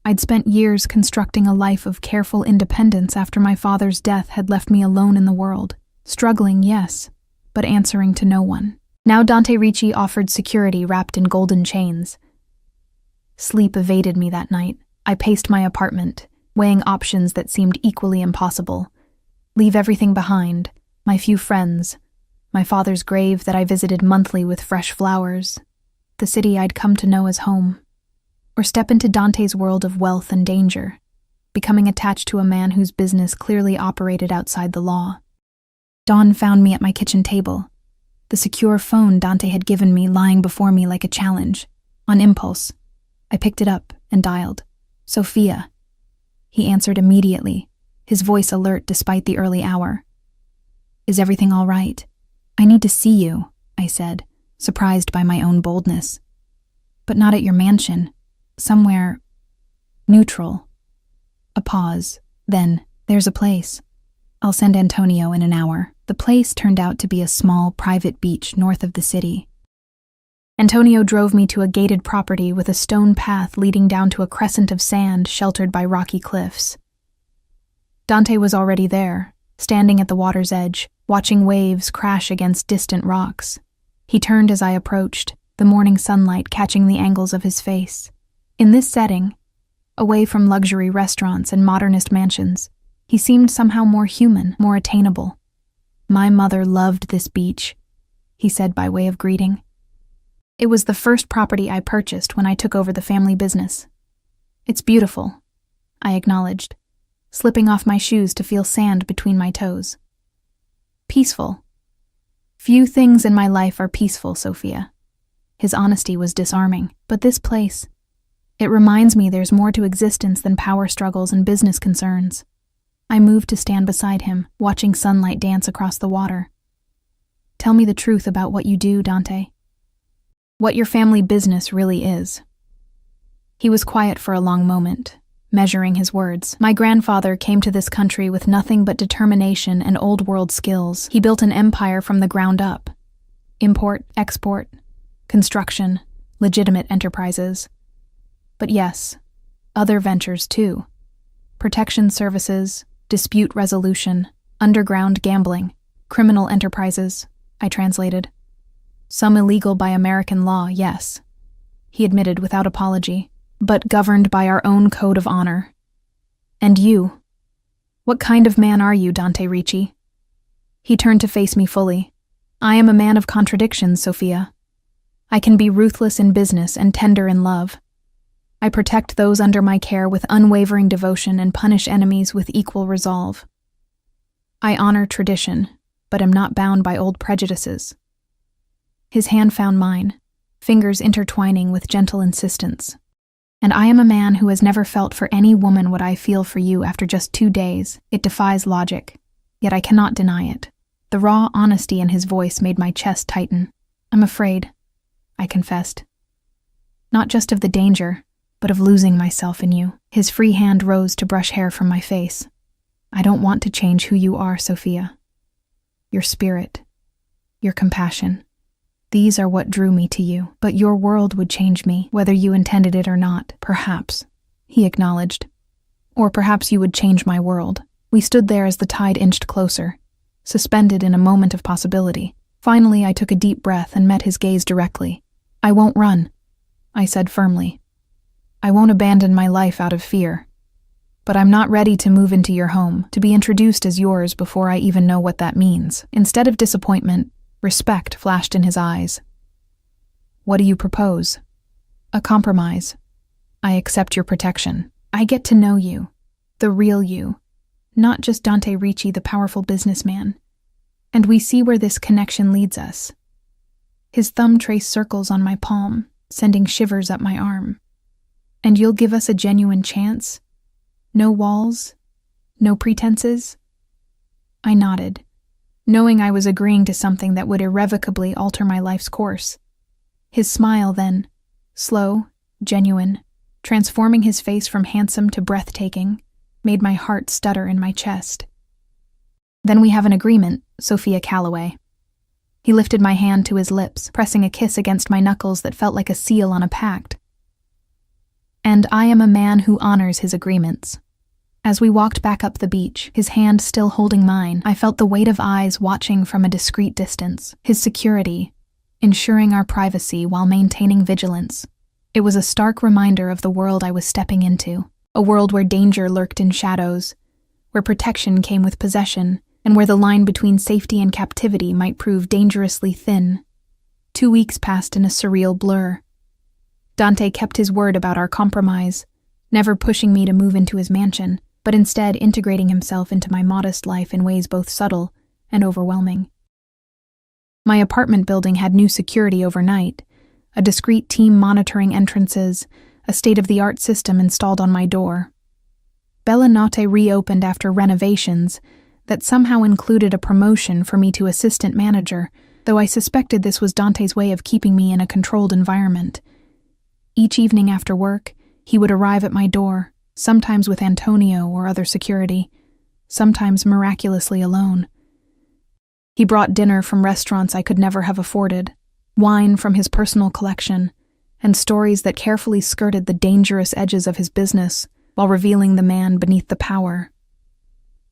A: I'd spent years constructing a life of careful independence after my father's death had left me alone in the world. Struggling, yes, but answering to no one. Now Dante Ricci offered security wrapped in golden chains. Sleep evaded me that night. I paced my apartment, weighing options that seemed equally impossible. Leave everything behind, my few friends, my father's grave that I visited monthly with fresh flowers, the city I'd come to know as home, or step into Dante's world of wealth and danger, becoming attached to a man whose business clearly operated outside the law. Dawn found me at my kitchen table, the secure phone Dante had given me lying before me like a challenge. On impulse, I picked it up and dialed. Sophia. He answered immediately, his voice alert despite the early hour. Is everything all right? I need to see you, I said, surprised by my own boldness. But not at your mansion. Somewhere neutral. A pause. Then, there's a place. I'll send Antonio in an hour. The place turned out to be a small, private beach north of the city. Antonio drove me to a gated property with a stone path leading down to a crescent of sand sheltered by rocky cliffs. Dante was already there, standing at the water's edge, watching waves crash against distant rocks. He turned as I approached, the morning sunlight catching the angles of his face. In this setting, away from luxury restaurants and modernist mansions, he seemed somehow more human, more attainable. My mother loved this beach, he said by way of greeting. It was the first property I purchased when I took over the family business. It's beautiful, I acknowledged, slipping off my shoes to feel sand between my toes. Peaceful. Few things in my life are peaceful, Sophia. His honesty was disarming, but this place, it reminds me there's more to existence than power struggles and business concerns. I moved to stand beside him, watching sunlight dance across the water. Tell me the truth about what you do, Dante. What your family business really is. He was quiet for a long moment, measuring his words. My grandfather came to this country with nothing but determination and old-world skills. He built an empire from the ground up. Import, export, construction, legitimate enterprises. But yes, other ventures too. Protection services, dispute resolution, underground gambling, criminal enterprises, I translated. Some illegal by American law, yes, he admitted without apology, but governed by our own code of honor. And you? What kind of man are you, Dante Ricci? He turned to face me fully. I am a man of contradictions, Sophia. I can be ruthless in business and tender in love. I protect those under my care with unwavering devotion and punish enemies with equal resolve. I honor tradition, but am not bound by old prejudices. His hand found mine, fingers intertwining with gentle insistence. And I am a man who has never felt for any woman what I feel for you after just 2 days. It defies logic, yet I cannot deny it. The raw honesty in his voice made my chest tighten. I'm afraid, I confessed. Not just of the danger, but of losing myself in you. His free hand rose to brush hair from my face. I don't want to change who you are, Sophia. Your spirit, your compassion, these are what drew me to you. But your world would change me, whether you intended it or not. Perhaps, he acknowledged. Or perhaps you would change my world. We stood there as the tide inched closer, suspended in a moment of possibility. Finally, I took a deep breath and met his gaze directly. I won't run, I said firmly. I won't abandon my life out of fear. But I'm not ready to move into your home, to be introduced as yours before I even know what that means. Instead of disappointment, respect flashed in his eyes. What do you propose? A compromise. I accept your protection. I get to know you, the real you, not just Dante Ricci, the powerful businessman. And we see where this connection leads us. His thumb traced circles on my palm, sending shivers up my arm. And you'll give us a genuine chance? No walls? No pretenses? I nodded, knowing I was agreeing to something that would irrevocably alter my life's course. His smile then, slow, genuine, transforming his face from handsome to breathtaking, made my heart stutter in my chest. Then we have an agreement, Sophia Calloway. He lifted my hand to his lips, pressing a kiss against my knuckles that felt like a seal on a pact. And I am a man who honors his agreements. As we walked back up the beach, his hand still holding mine, I felt the weight of eyes watching from a discreet distance. His security, ensuring our privacy while maintaining vigilance. It was a stark reminder of the world I was stepping into, a world where danger lurked in shadows, where protection came with possession, and where the line between safety and captivity might prove dangerously thin. 2 weeks passed in a surreal blur. Dante kept his word about our compromise, never pushing me to move into his mansion, but instead integrating himself into my modest life in ways both subtle and overwhelming. My apartment building had new security overnight, a discreet team monitoring entrances, a state-of-the-art system installed on my door. Bella Notte reopened after renovations that somehow included a promotion for me to assistant manager, though I suspected this was Dante's way of keeping me in a controlled environment. Each evening after work, he would arrive at my door, sometimes with Antonio or other security, sometimes miraculously alone. He brought dinner from restaurants I could never have afforded, wine from his personal collection, and stories that carefully skirted the dangerous edges of his business while revealing the man beneath the power.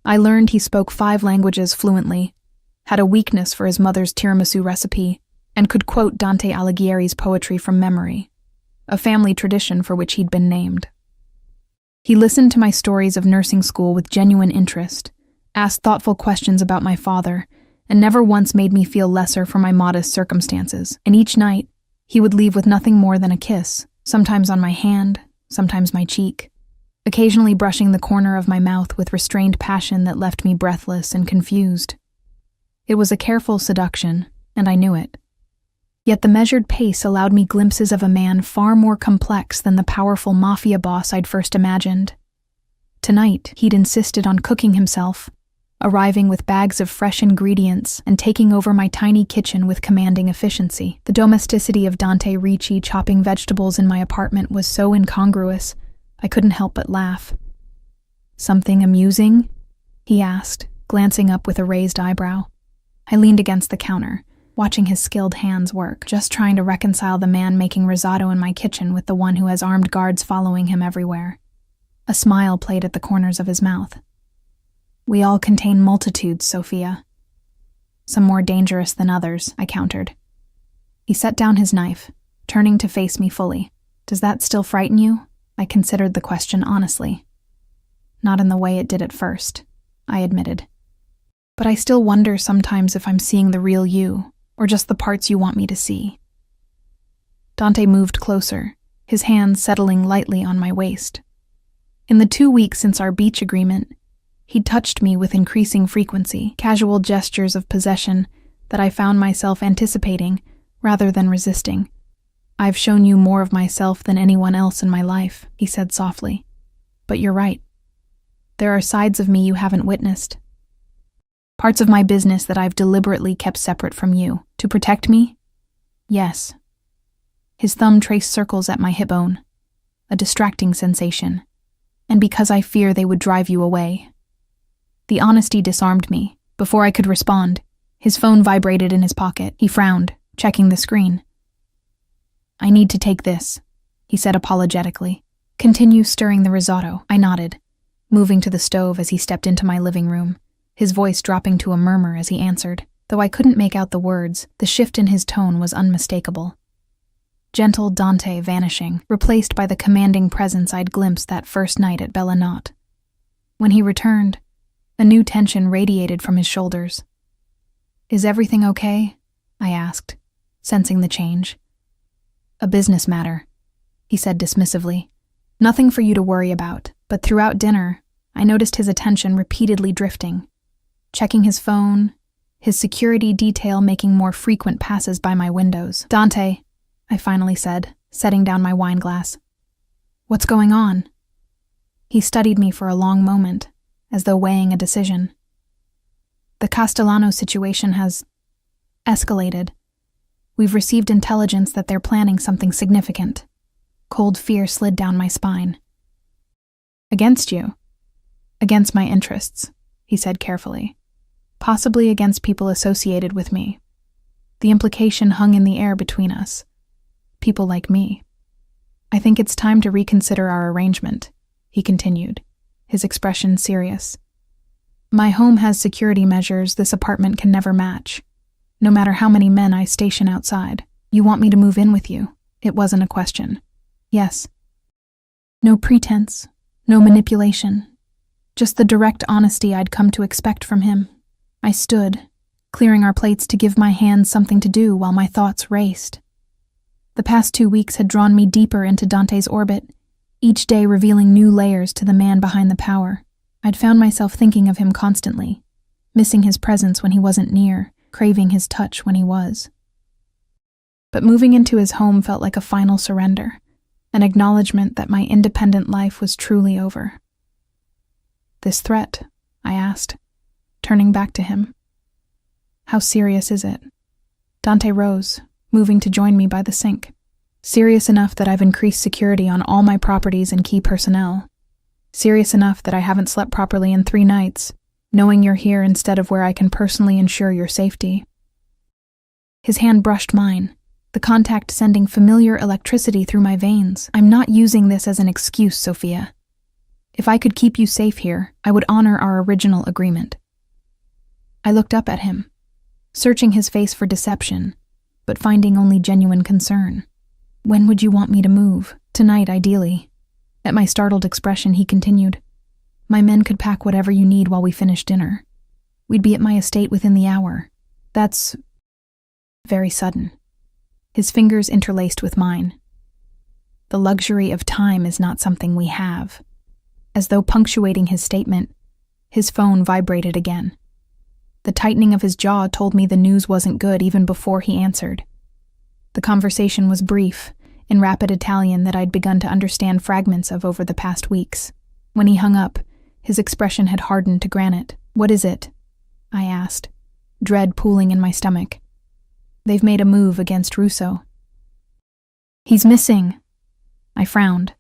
A: I learned he spoke 5 languages fluently, had a weakness for his mother's tiramisu recipe, and could quote Dante Alighieri's poetry from memory, a family tradition for which he'd been named. He listened to my stories of nursing school with genuine interest, asked thoughtful questions about my father, and never once made me feel lesser for my modest circumstances. And each night, he would leave with nothing more than a kiss, sometimes on my hand, sometimes my cheek, occasionally brushing the corner of my mouth with restrained passion that left me breathless and confused. It was a careful seduction, and I knew it. Yet the measured pace allowed me glimpses of a man far more complex than the powerful Mafia boss I'd first imagined. Tonight, he'd insisted on cooking himself, arriving with bags of fresh ingredients and taking over my tiny kitchen with commanding efficiency. The domesticity of Dante Ricci chopping vegetables in my apartment was so incongruous, I couldn't help but laugh. "Something amusing?" he asked, glancing up with a raised eyebrow. I leaned against the counter, watching his skilled hands work, just trying to reconcile the man making risotto in my kitchen with the one who has armed guards following him everywhere. A smile played at the corners of his mouth. "We all contain multitudes, Sophia. Some more dangerous than others," I countered. He set down his knife, turning to face me fully. "Does that still frighten you?" I considered the question honestly. "Not in the way it did at first," I admitted. "But I still wonder sometimes if I'm seeing the real you, or just the parts you want me to see." Dante moved closer, his hands settling lightly on my waist. In the 2 weeks since our beach agreement, he'd touched me with increasing frequency, casual gestures of possession that I found myself anticipating rather than resisting. "I've shown you more of myself than anyone else in my life," he said softly. "But you're right. There are sides of me you haven't witnessed. Parts of my business that I've deliberately kept separate from you. To protect me? Yes." His thumb traced circles at my hip bone, a distracting sensation. "And because I fear they would drive you away." The honesty disarmed me. Before I could respond, his phone vibrated in his pocket. He frowned, checking the screen. "I need to take this," he said apologetically. "Continue stirring the risotto." I nodded, moving to the stove as he stepped into my living room, his voice dropping to a murmur as he answered. Though I couldn't make out the words, the shift in his tone was unmistakable. Gentle Dante vanishing, replaced by the commanding presence I'd glimpsed that first night at Bella Knot. When he returned, a new tension radiated from his shoulders. "Is everything okay?" I asked, sensing the change. "A business matter," he said dismissively. "Nothing for you to worry about," but throughout dinner, I noticed his attention repeatedly drifting, checking his phone, his security detail making more frequent passes by my windows. "Dante," I finally said, setting down my wine glass. "What's going on?" He studied me for a long moment, as though weighing a decision. "The Castellano situation has escalated. We've received intelligence that they're planning something significant." Cold fear slid down my spine. "Against you?" "Against my interests," he said carefully. "Possibly against people associated with me. The implication hung in the air between us. People like me. I think it's time to reconsider our arrangement," he continued, his expression serious. "My home has security measures this apartment can never match, no matter how many men I station outside. You want me to move in with you?" It wasn't a question. "Yes." No pretense, no manipulation, just the direct honesty I'd come to expect from him. I stood, clearing our plates to give my hands something to do while my thoughts raced. The past 2 weeks had drawn me deeper into Dante's orbit, each day revealing new layers to the man behind the power. I'd found myself thinking of him constantly, missing his presence when he wasn't near, craving his touch when he was. But moving into his home felt like a final surrender, an acknowledgement that my independent life was truly over. "This threat?" I asked, turning back to him. "How serious is it?" Dante rose, moving to join me by the sink. "Serious enough that I've increased security on all my properties and key personnel. Serious enough that I haven't slept properly in 3 nights, knowing you're here instead of where I can personally ensure your safety." His hand brushed mine, the contact sending familiar electricity through my veins. "I'm not using this as an excuse, Sophia. If I could keep you safe here, I would honor our original agreement." I looked up at him, searching his face for deception, but finding only genuine concern. "When would you want me to move?" "Tonight, ideally." At my startled expression, he continued, "My men could pack whatever you need while we finish dinner. We'd be at my estate within the hour. That's very sudden." His fingers interlaced with mine. "The luxury of time is not something we have." As though punctuating his statement, his phone vibrated again. The tightening of his jaw told me the news wasn't good even before he answered. The conversation was brief, in rapid Italian that I'd begun to understand fragments of over the past weeks. When he hung up, his expression had hardened to granite. "What is it?" I asked, dread pooling in my stomach. "They've made a move against Russo." "He's missing." I frowned,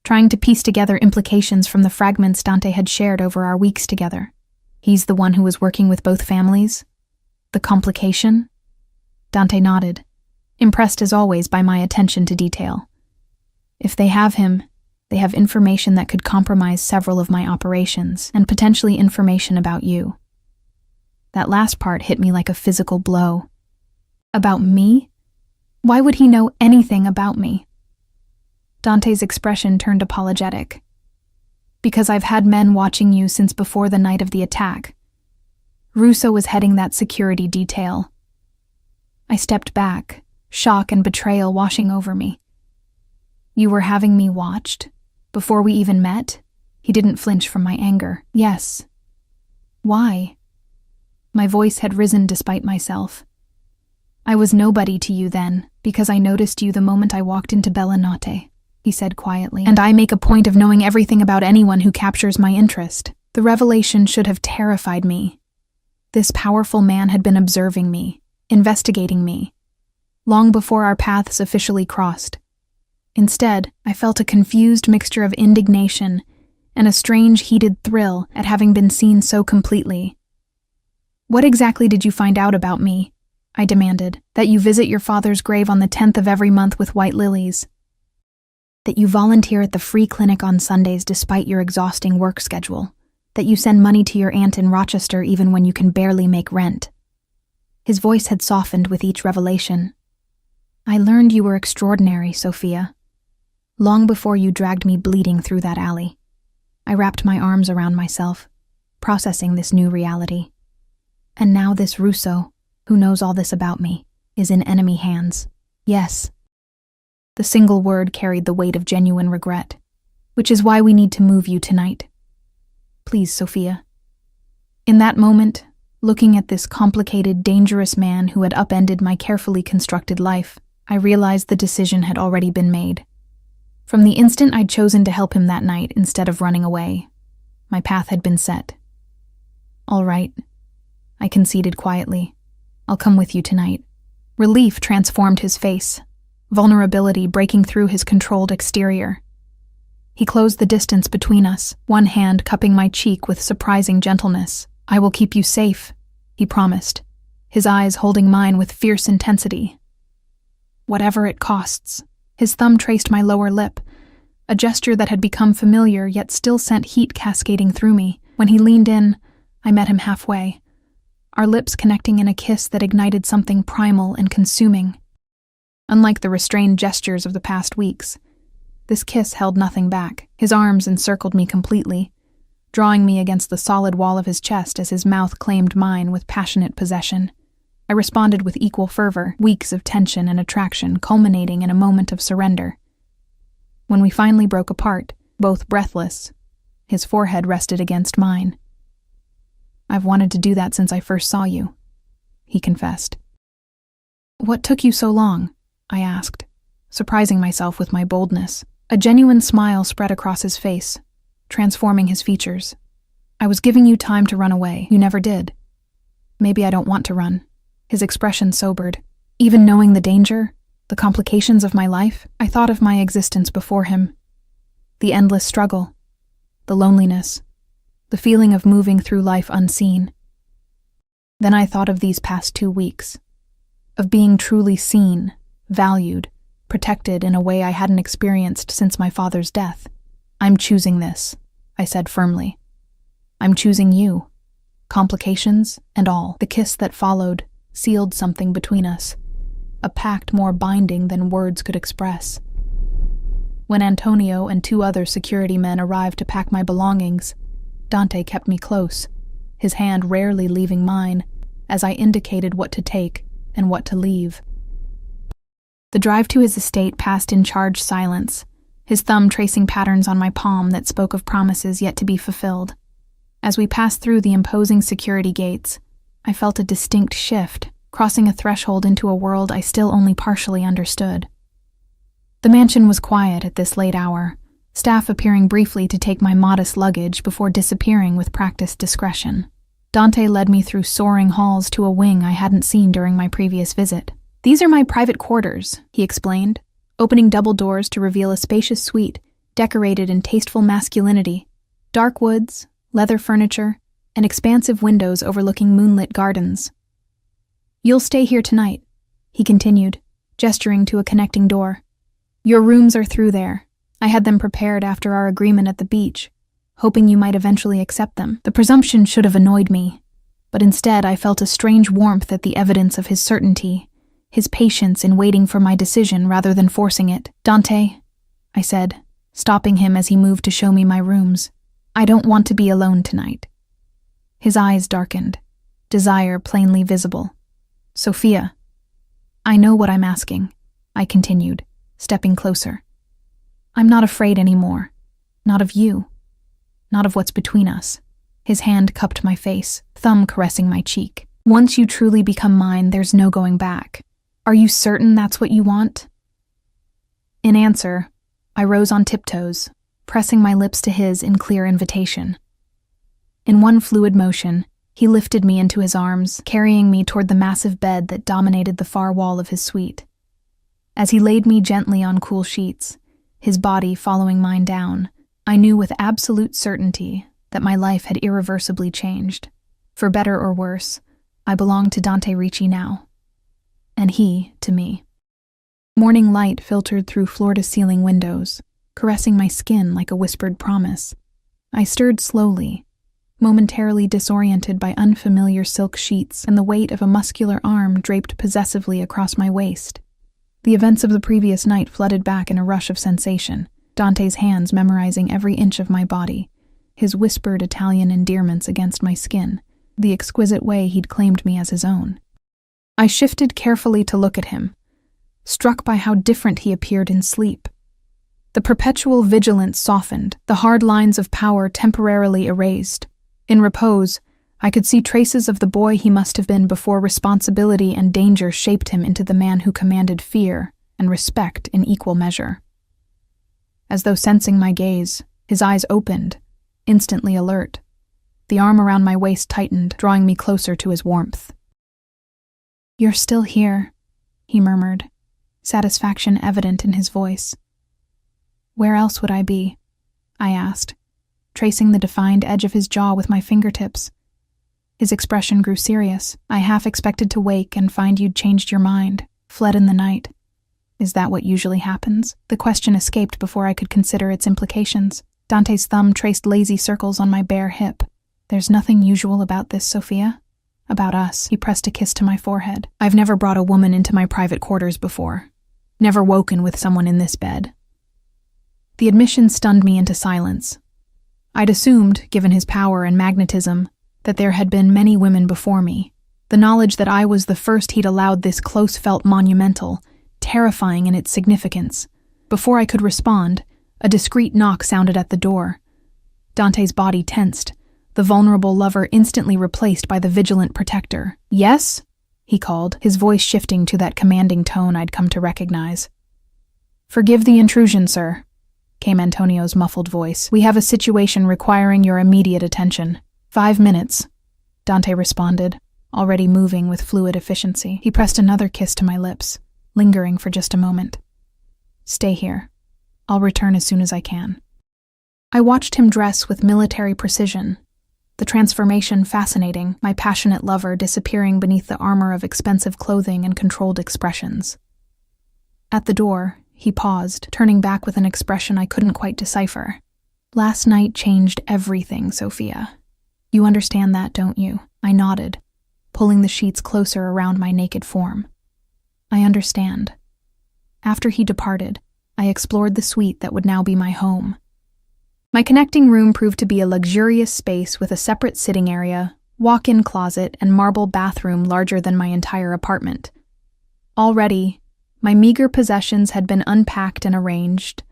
A: trying to piece together implications from the fragments Dante had shared over our weeks together. "He's the one who was working with both families? The complication?" Dante nodded, impressed as always by my attention to detail. "If they have him, they have information that could compromise several of my operations, and potentially information about you." That last part hit me like a physical blow. About me? Why would he know anything about me? Dante's expression turned apologetic. "Because I've had men watching you since before the night of the attack. Russo was heading that security detail." I stepped back, shock and betrayal washing over me. "You were having me watched? Before we even met?" He didn't flinch from my anger. "Yes." "Why?" My voice had risen despite myself. "I was nobody to you then, because I noticed you the moment I walked into Bellanotte," he said quietly. "And I make a point of knowing everything about anyone who captures my interest." The revelation should have terrified me. This powerful man had been observing me, investigating me, long before our paths officially crossed. Instead, I felt a confused mixture of indignation and a strange heated thrill at having been seen so completely. "What exactly did you find out about me?" I demanded. "That you visit your father's grave on the 10th of every month with white lilies. That you volunteer at the free clinic on Sundays despite your exhausting work schedule. That you send money to your aunt in Rochester even when you can barely make rent." His voice had softened with each revelation. "I learned you were extraordinary, Sophia. Long before you dragged me bleeding through that alley." I wrapped my arms around myself, processing this new reality. And now this Russo, who knows all this about me, is in enemy hands. Yes. The single word carried the weight of genuine regret, which is why we need to move you tonight. Please, Sophia. In that moment, looking at this complicated, dangerous man who had upended my carefully constructed life, I realized the decision had already been made. From the instant I'd chosen to help him that night instead of running away, my path had been set. "All right," I conceded quietly. "I'll come with you tonight." Relief transformed his face, vulnerability breaking through his controlled exterior. He closed the distance between us, one hand cupping my cheek with surprising gentleness. "I will keep you safe," he promised, his eyes holding mine with fierce intensity. "Whatever it costs." His thumb traced my lower lip, a gesture that had become familiar yet still sent heat cascading through me. When he leaned in, I met him halfway, our lips connecting in a kiss that ignited something primal and consuming. Unlike the restrained gestures of the past weeks, this kiss held nothing back. His arms encircled me completely, drawing me against the solid wall of his chest as his mouth claimed mine with passionate possession. I responded with equal fervor, weeks of tension and attraction culminating in a moment of surrender. When we finally broke apart, both breathless, his forehead rested against mine. "I've wanted to do that since I first saw you," he confessed. "What took you so long?" I asked, surprising myself with my boldness. A genuine smile spread across his face, transforming his features. "I was giving you time to run away. You never did. Maybe I don't want to run." His expression sobered. Even knowing the danger, the complications of my life, I thought of my existence before him. The endless struggle, the loneliness, the feeling of moving through life unseen. Then I thought of these past 2 weeks, of being truly seen, valued, protected in a way I hadn't experienced since my father's death. "I'm choosing this," I said firmly. "I'm choosing you, complications and all." The kiss that followed sealed something between us, a pact more binding than words could express. When Antonio and 2 other security men arrived to pack my belongings, Dante kept me close, his hand rarely leaving mine, as I indicated what to take and what to leave. The drive to his estate passed in charged silence, his thumb tracing patterns on my palm that spoke of promises yet to be fulfilled. As we passed through the imposing security gates, I felt a distinct shift, crossing a threshold into a world I still only partially understood. The mansion was quiet at this late hour, staff appearing briefly to take my modest luggage before disappearing with practiced discretion. Dante led me through soaring halls to a wing I hadn't seen during my previous visit. "These are my private quarters," he explained, opening double doors to reveal a spacious suite decorated in tasteful masculinity, dark woods, leather furniture, and expansive windows overlooking moonlit gardens. "You'll stay here tonight," he continued, gesturing to a connecting door. "Your rooms are through there. I had them prepared after our agreement at the beach, hoping you might eventually accept them." The presumption should have annoyed me, but instead I felt a strange warmth at the evidence of his certainty, his patience in waiting for my decision rather than forcing it. "Dante," I said, stopping him as he moved to show me my rooms, "I don't want to be alone tonight." His eyes darkened, desire plainly visible. "Sophia." "I know what I'm asking," I continued, stepping closer. "I'm not afraid anymore. Not of you. Not of what's between us." His hand cupped my face, thumb caressing my cheek. "Once you truly become mine, there's no going back. Are you certain that's what you want?" In answer, I rose on tiptoes, pressing my lips to his in clear invitation. In one fluid motion, he lifted me into his arms, carrying me toward the massive bed that dominated the far wall of his suite. As he laid me gently on cool sheets, his body following mine down, I knew with absolute certainty that my life had irreversibly changed. For better or worse, I belonged to Dante Ricci now, and he to me. Morning light filtered through floor-to-ceiling windows, caressing my skin like a whispered promise. I stirred slowly, momentarily disoriented by unfamiliar silk sheets and the weight of a muscular arm draped possessively across my waist. The events of the previous night flooded back in a rush of sensation, Dante's hands memorizing every inch of my body, his whispered Italian endearments against my skin, the exquisite way he'd claimed me as his own. I shifted carefully to look at him, struck by how different he appeared in sleep. The perpetual vigilance softened, the hard lines of power temporarily erased. In repose, I could see traces of the boy he must have been before responsibility and danger shaped him into the man who commanded fear and respect in equal measure. As though sensing my gaze, his eyes opened, instantly alert. The arm around my waist tightened, drawing me closer to his warmth. "You're still here," he murmured, satisfaction evident in his voice. "Where else would I be?" I asked, tracing the defined edge of his jaw with my fingertips. His expression grew serious. "I half expected to wake and find you'd changed your mind, fled in the night. Is that what usually happens?" The question escaped before I could consider its implications. Dante's thumb traced lazy circles on my bare hip. "There's nothing usual about this, Sophia. About us." He pressed a kiss to my forehead. "I've never brought a woman into my private quarters before. Never woken with someone in this bed." The admission stunned me into silence. I'd assumed, given his power and magnetism, that there had been many women before me. The knowledge that I was the first he'd allowed this close felt monumental, terrifying in its significance. Before I could respond, a discreet knock sounded at the door. Dante's body tensed, the vulnerable lover instantly replaced by the vigilant protector. "Yes?" he called, his voice shifting to that commanding tone I'd come to recognize. "Forgive the intrusion, sir," came Antonio's muffled voice. "We have a situation requiring your immediate attention." 5 minutes, Dante responded, already moving with fluid efficiency. He pressed another kiss to my lips, lingering for just a moment. "Stay here. I'll return as soon as I can." I watched him dress with military precision, the transformation fascinating, my passionate lover disappearing beneath the armor of expensive clothing and controlled expressions. At the door, he paused, turning back with an expression I couldn't quite decipher. "Last night changed everything, Sophia. You understand that, don't you?" I nodded, pulling the sheets closer around my naked form. "I understand." After he departed, I explored the suite that would now be my home. My connecting room proved to be a luxurious space with a separate sitting area, walk-in closet, and marble bathroom larger than my entire apartment. Already, my meager possessions had been unpacked and arranged,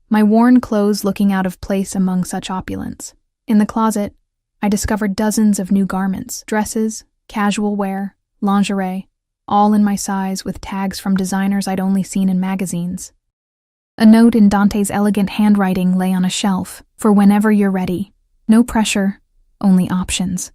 A: my worn clothes looking out of place among such opulence. In the closet, I discovered dozens of new garments, dresses, Casual wear, lingerie, all in my size with tags from designers I'd only seen in magazines. A note in Dante's elegant handwriting lay on a shelf, for whenever you're ready. No pressure, only options.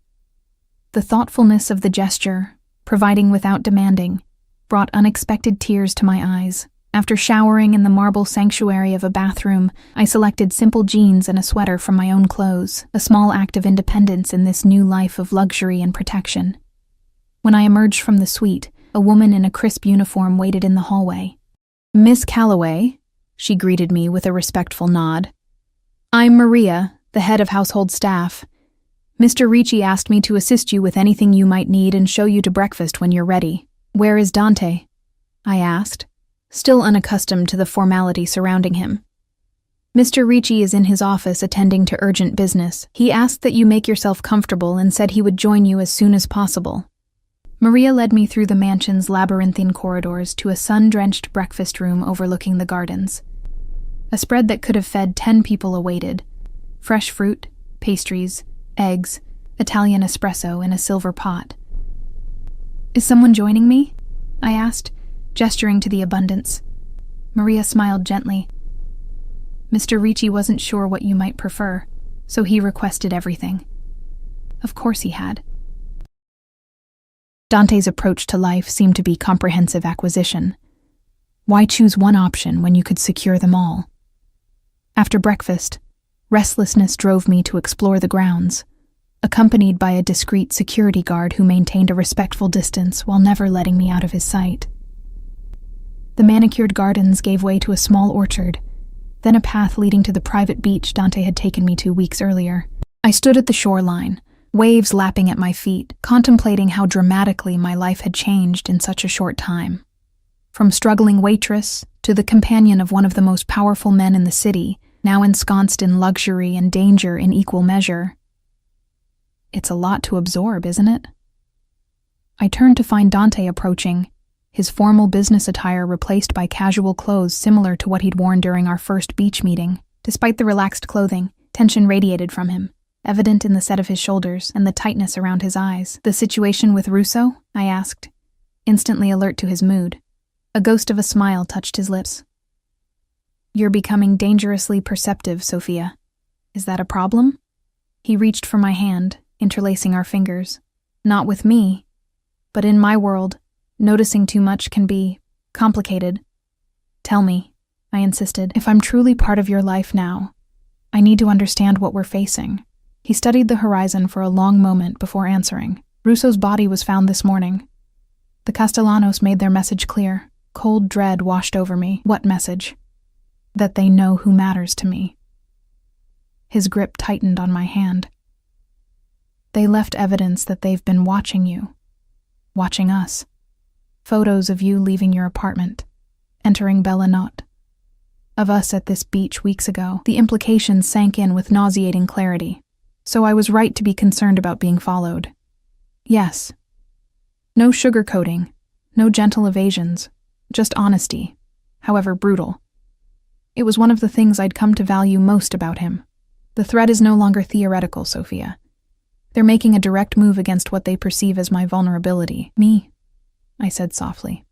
A: The thoughtfulness of the gesture, providing without demanding, brought unexpected tears to my eyes. After showering in the marble sanctuary of a bathroom, I selected simple jeans and a sweater from my own clothes, a small act of independence in this new life of luxury and protection. When I emerged from the suite, a woman in a crisp uniform waited in the hallway. "Miss Calloway," she greeted me with a respectful nod. "I'm Maria, the head of household staff. Mr. Ricci asked me to assist you with anything you might need and show you to breakfast when you're ready." "Where is Dante?" I asked, still unaccustomed to the formality surrounding him. "Mr. Ricci is in his office attending to urgent business. He asked that you make yourself comfortable and said he would join you as soon as possible." Maria led me through the mansion's labyrinthine corridors to a sun-drenched breakfast room overlooking the gardens. A spread that could have fed 10 people awaited. Fresh fruit, pastries, eggs, Italian espresso in a silver pot. "Is someone joining me?" I asked, gesturing to the abundance. Maria smiled gently. "Mr. Ricci wasn't sure what you might prefer, so he requested everything." Of course he had. Dante's approach to life seemed to be comprehensive acquisition. Why choose one option when you could secure them all? After breakfast, restlessness drove me to explore the grounds, accompanied by a discreet security guard who maintained a respectful distance while never letting me out of his sight. The manicured gardens gave way to a small orchard, then a path leading to the private beach Dante had taken me to weeks earlier. I stood at the shoreline, waves lapping at my feet, contemplating how dramatically my life had changed in such a short time. From struggling waitress to the companion of one of the most powerful men in the city, now ensconced in luxury and danger in equal measure. It's a lot to absorb, isn't it? I turned to find Dante approaching, his formal business attire replaced by casual clothes similar to what he'd worn during our first beach meeting. Despite the relaxed clothing, tension radiated from him, evident in the set of his shoulders and the tightness around his eyes. "The situation with Russo?" I asked, instantly alert to his mood. A ghost of a smile touched his lips. "You're becoming dangerously perceptive, Sophia. Is that a problem?" He reached for my hand, interlacing our fingers. "Not with me, but in my world, noticing too much can be complicated." "Tell me," I insisted, "if I'm truly part of your life now, I need to understand what we're facing." He studied the horizon for a long moment before answering. "Russo's body was found this morning. The Castellanos made their message clear. Cold dread washed over me." "What message?" "That they know who matters to me." His grip tightened on my hand. "They left evidence that they've been watching you. Watching us. Photos of you leaving your apartment, entering Bella Notte. Of us at this beach weeks ago." The implications sank in with nauseating clarity. "So I was right to be concerned about being followed." "Yes. No sugarcoating, no gentle evasions, just honesty, however brutal. It was one of the things I'd come to value most about him. The threat is no longer theoretical, Sophia. They're making a direct move against what they perceive as my vulnerability." "Me," I said softly.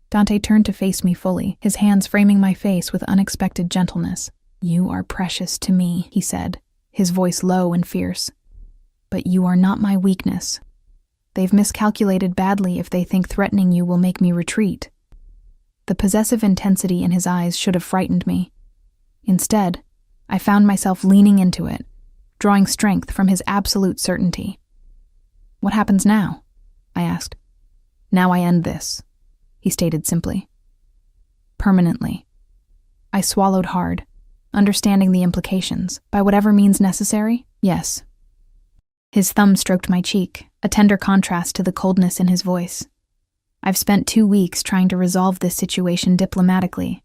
A: Dante turned to face me fully, his hands framing my face with unexpected gentleness. "You are precious to me," he said, his voice low and fierce. "But you are not my weakness. They've miscalculated badly if they think threatening you will make me retreat." The possessive intensity in his eyes should have frightened me. Instead, I found myself leaning into it, drawing strength from his absolute certainty. "What happens now?" I asked. "Now I end this," he stated simply. "Permanently." I swallowed hard, understanding the implications. "By whatever means necessary?" "Yes." His thumb stroked my cheek, a tender contrast to the coldness in his voice. "I've spent 2 weeks trying to resolve this situation diplomatically,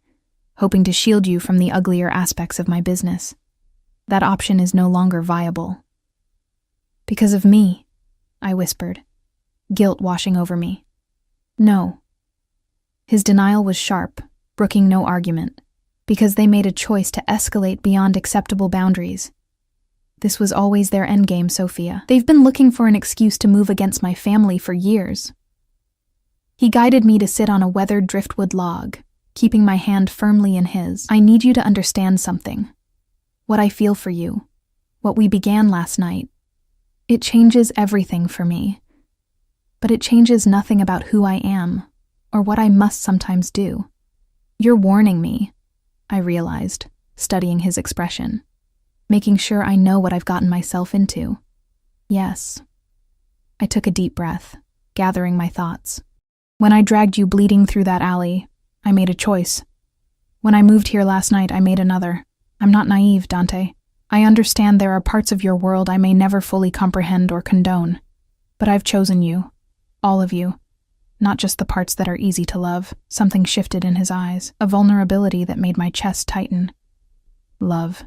A: hoping to shield you from the uglier aspects of my business. That option is no longer viable." "Because of me," I whispered, guilt washing over me. "No." His denial was sharp, brooking no argument, because they made a choice to escalate beyond acceptable boundaries. This was always their endgame, Sophia. They've been looking for an excuse to move against my family for years. He guided me to sit on a weathered driftwood log, keeping my hand firmly in his. I need you to understand something. What I feel for you, what we began last night, it changes everything for me. But it changes nothing about who I am, or what I must sometimes do. You're warning me, I realized, studying his expression, making sure I know what I've gotten myself into. Yes. I took a deep breath, gathering my thoughts. When I dragged you bleeding through that alley, I made a choice. When I moved here last night, I made another. I'm not naive, Dante. I understand there are parts of your world I may never fully comprehend or condone. But I've chosen you, all of you, not just the parts that are easy to love. Something shifted in his eyes, a vulnerability that made my chest tighten. Love,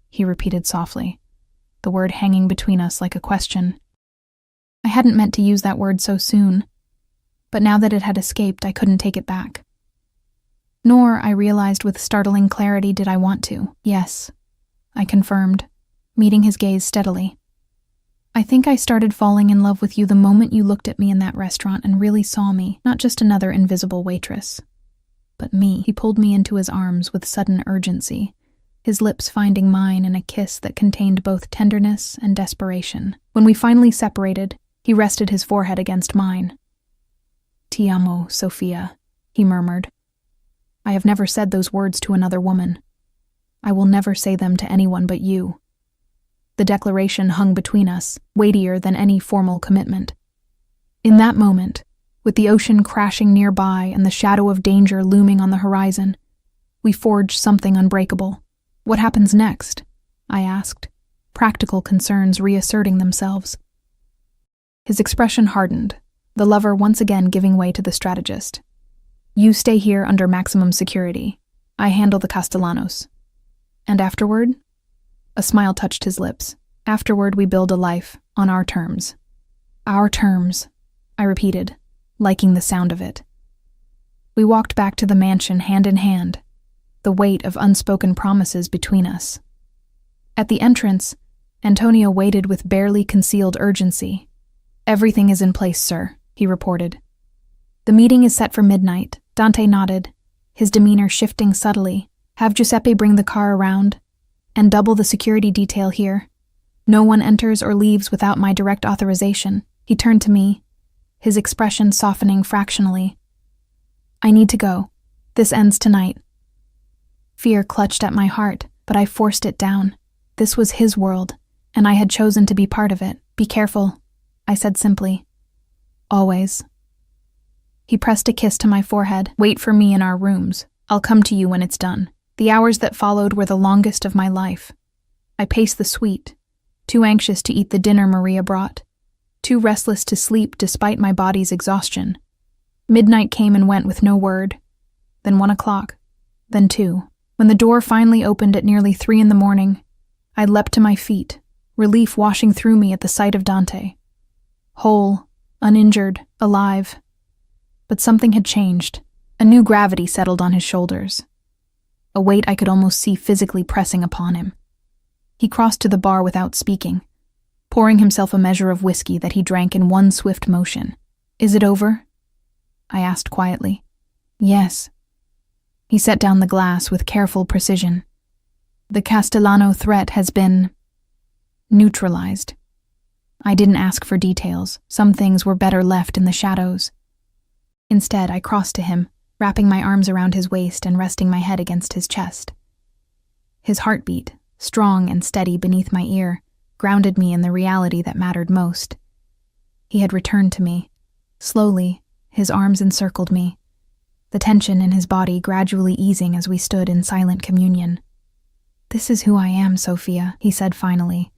A: he repeated softly, the word hanging between us like a question. I hadn't meant to use that word so soon, but now that it had escaped, I couldn't take it back. Nor, I realized with startling clarity, did I want to. Yes, I confirmed, meeting his gaze steadily. I think I started falling in love with you the moment you looked at me in that restaurant and really saw me, not just another invisible waitress, but me. He pulled me into his arms with sudden urgency, his lips finding mine in a kiss that contained both tenderness and desperation. When we finally separated, he rested his forehead against mine. Ti amo, Sophia, he murmured. I have never said those words to another woman. I will never say them to anyone but you. The declaration hung between us, weightier than any formal commitment. In that moment, with the ocean crashing nearby and the shadow of danger looming on the horizon, we forged something unbreakable. What happens next? I asked, practical concerns reasserting themselves. His expression hardened, the lover once again giving way to the strategist. You stay here under maximum security. I handle the Castellanos. And afterward? A smile touched his lips. Afterward, we build a life on our terms. Our terms, I repeated, liking the sound of it. We walked back to the mansion hand in hand, the weight of unspoken promises between us. At the entrance, Antonio waited with barely concealed urgency. Everything is in place, sir, he reported. The meeting is set for midnight. Dante nodded, his demeanor shifting subtly. Have Giuseppe bring the car around, and double the security detail here. No one enters or leaves without my direct authorization. He turned to me, his expression softening fractionally. I need to go. This ends tonight. Fear clutched at my heart, but I forced it down. This was his world, and I had chosen to be part of it. Be careful, I said simply. Always. He pressed a kiss to my forehead. Wait for me in our rooms. I'll come to you when it's done. The hours that followed were the longest of my life. I paced the suite, too anxious to eat the dinner Maria brought, too restless to sleep despite my body's exhaustion. Midnight came and went with no word. Then 1 o'clock. Then 2. When the door finally opened at nearly 3 a.m, I leapt to my feet, relief washing through me at the sight of Dante. Whole, uninjured, alive. But something had changed. A new gravity settled on his shoulders. A weight I could almost see physically pressing upon him. He crossed to the bar without speaking, pouring himself a measure of whiskey that he drank in one swift motion. Is it over? I asked quietly. Yes. He set down the glass with careful precision. The Castellano threat has been neutralized. I didn't ask for details. Some things were better left in the shadows. Instead, I crossed to him, wrapping my arms around his waist and resting my head against his chest. His heartbeat, strong and steady beneath my ear, grounded me in the reality that mattered most. He had returned to me. Slowly, his arms encircled me, the tension in his body gradually easing as we stood in silent communion. This is who I am, Sophia, he said finally,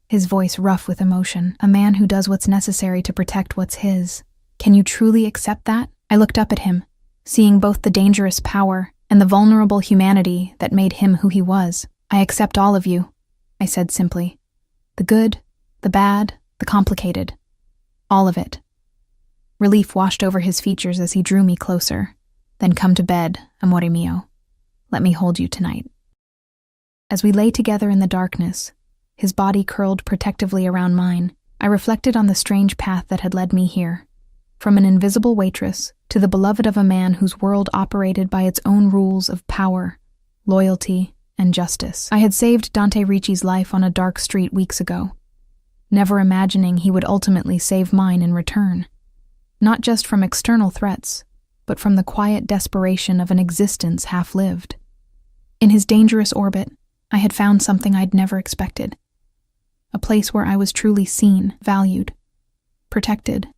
A: his voice rough with emotion. A man who does what's necessary to protect what's his. Can you truly accept that? I looked up at him, seeing both the dangerous power and the vulnerable humanity that made him who he was. I accept all of you, I said simply. The good, the bad, the complicated. All of it. Relief washed over his features as he drew me closer. Then come to bed, amore mio. Let me hold you tonight. As we lay together in the darkness, his body curled protectively around mine, I reflected on the strange path that had led me here. From an invisible waitress to the beloved of a man whose world operated by its own rules of power, loyalty, and justice. I had saved Dante Ricci's life on a dark street weeks ago, never imagining he would ultimately save mine in return. Not just from external threats, but from the quiet desperation of an existence half-lived. In his dangerous orbit, I had found something I'd never expected. A place where I was truly seen, valued, protected.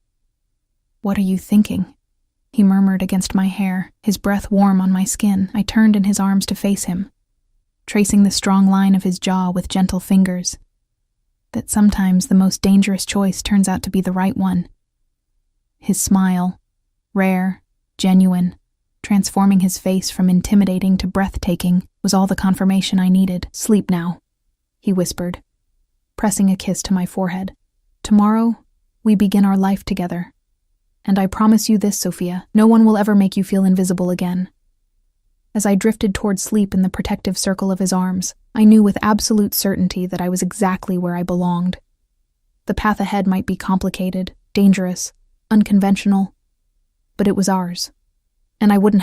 A: "What are you thinking?" he murmured against my hair, his breath warm on my skin. I turned in his arms to face him, tracing the strong line of his jaw with gentle fingers. That sometimes the most dangerous choice turns out to be the right one. His smile, rare, genuine, transforming his face from intimidating to breathtaking, was all the confirmation I needed. "Sleep now," he whispered, pressing a kiss to my forehead. "Tomorrow, we begin our life together. And I promise you this, Sophia, no one will ever make you feel invisible again." As I drifted toward sleep in the protective circle of his arms, I knew with absolute certainty that I was exactly where I belonged. The path ahead might be complicated, dangerous, unconventional, but it was ours, and I wouldn't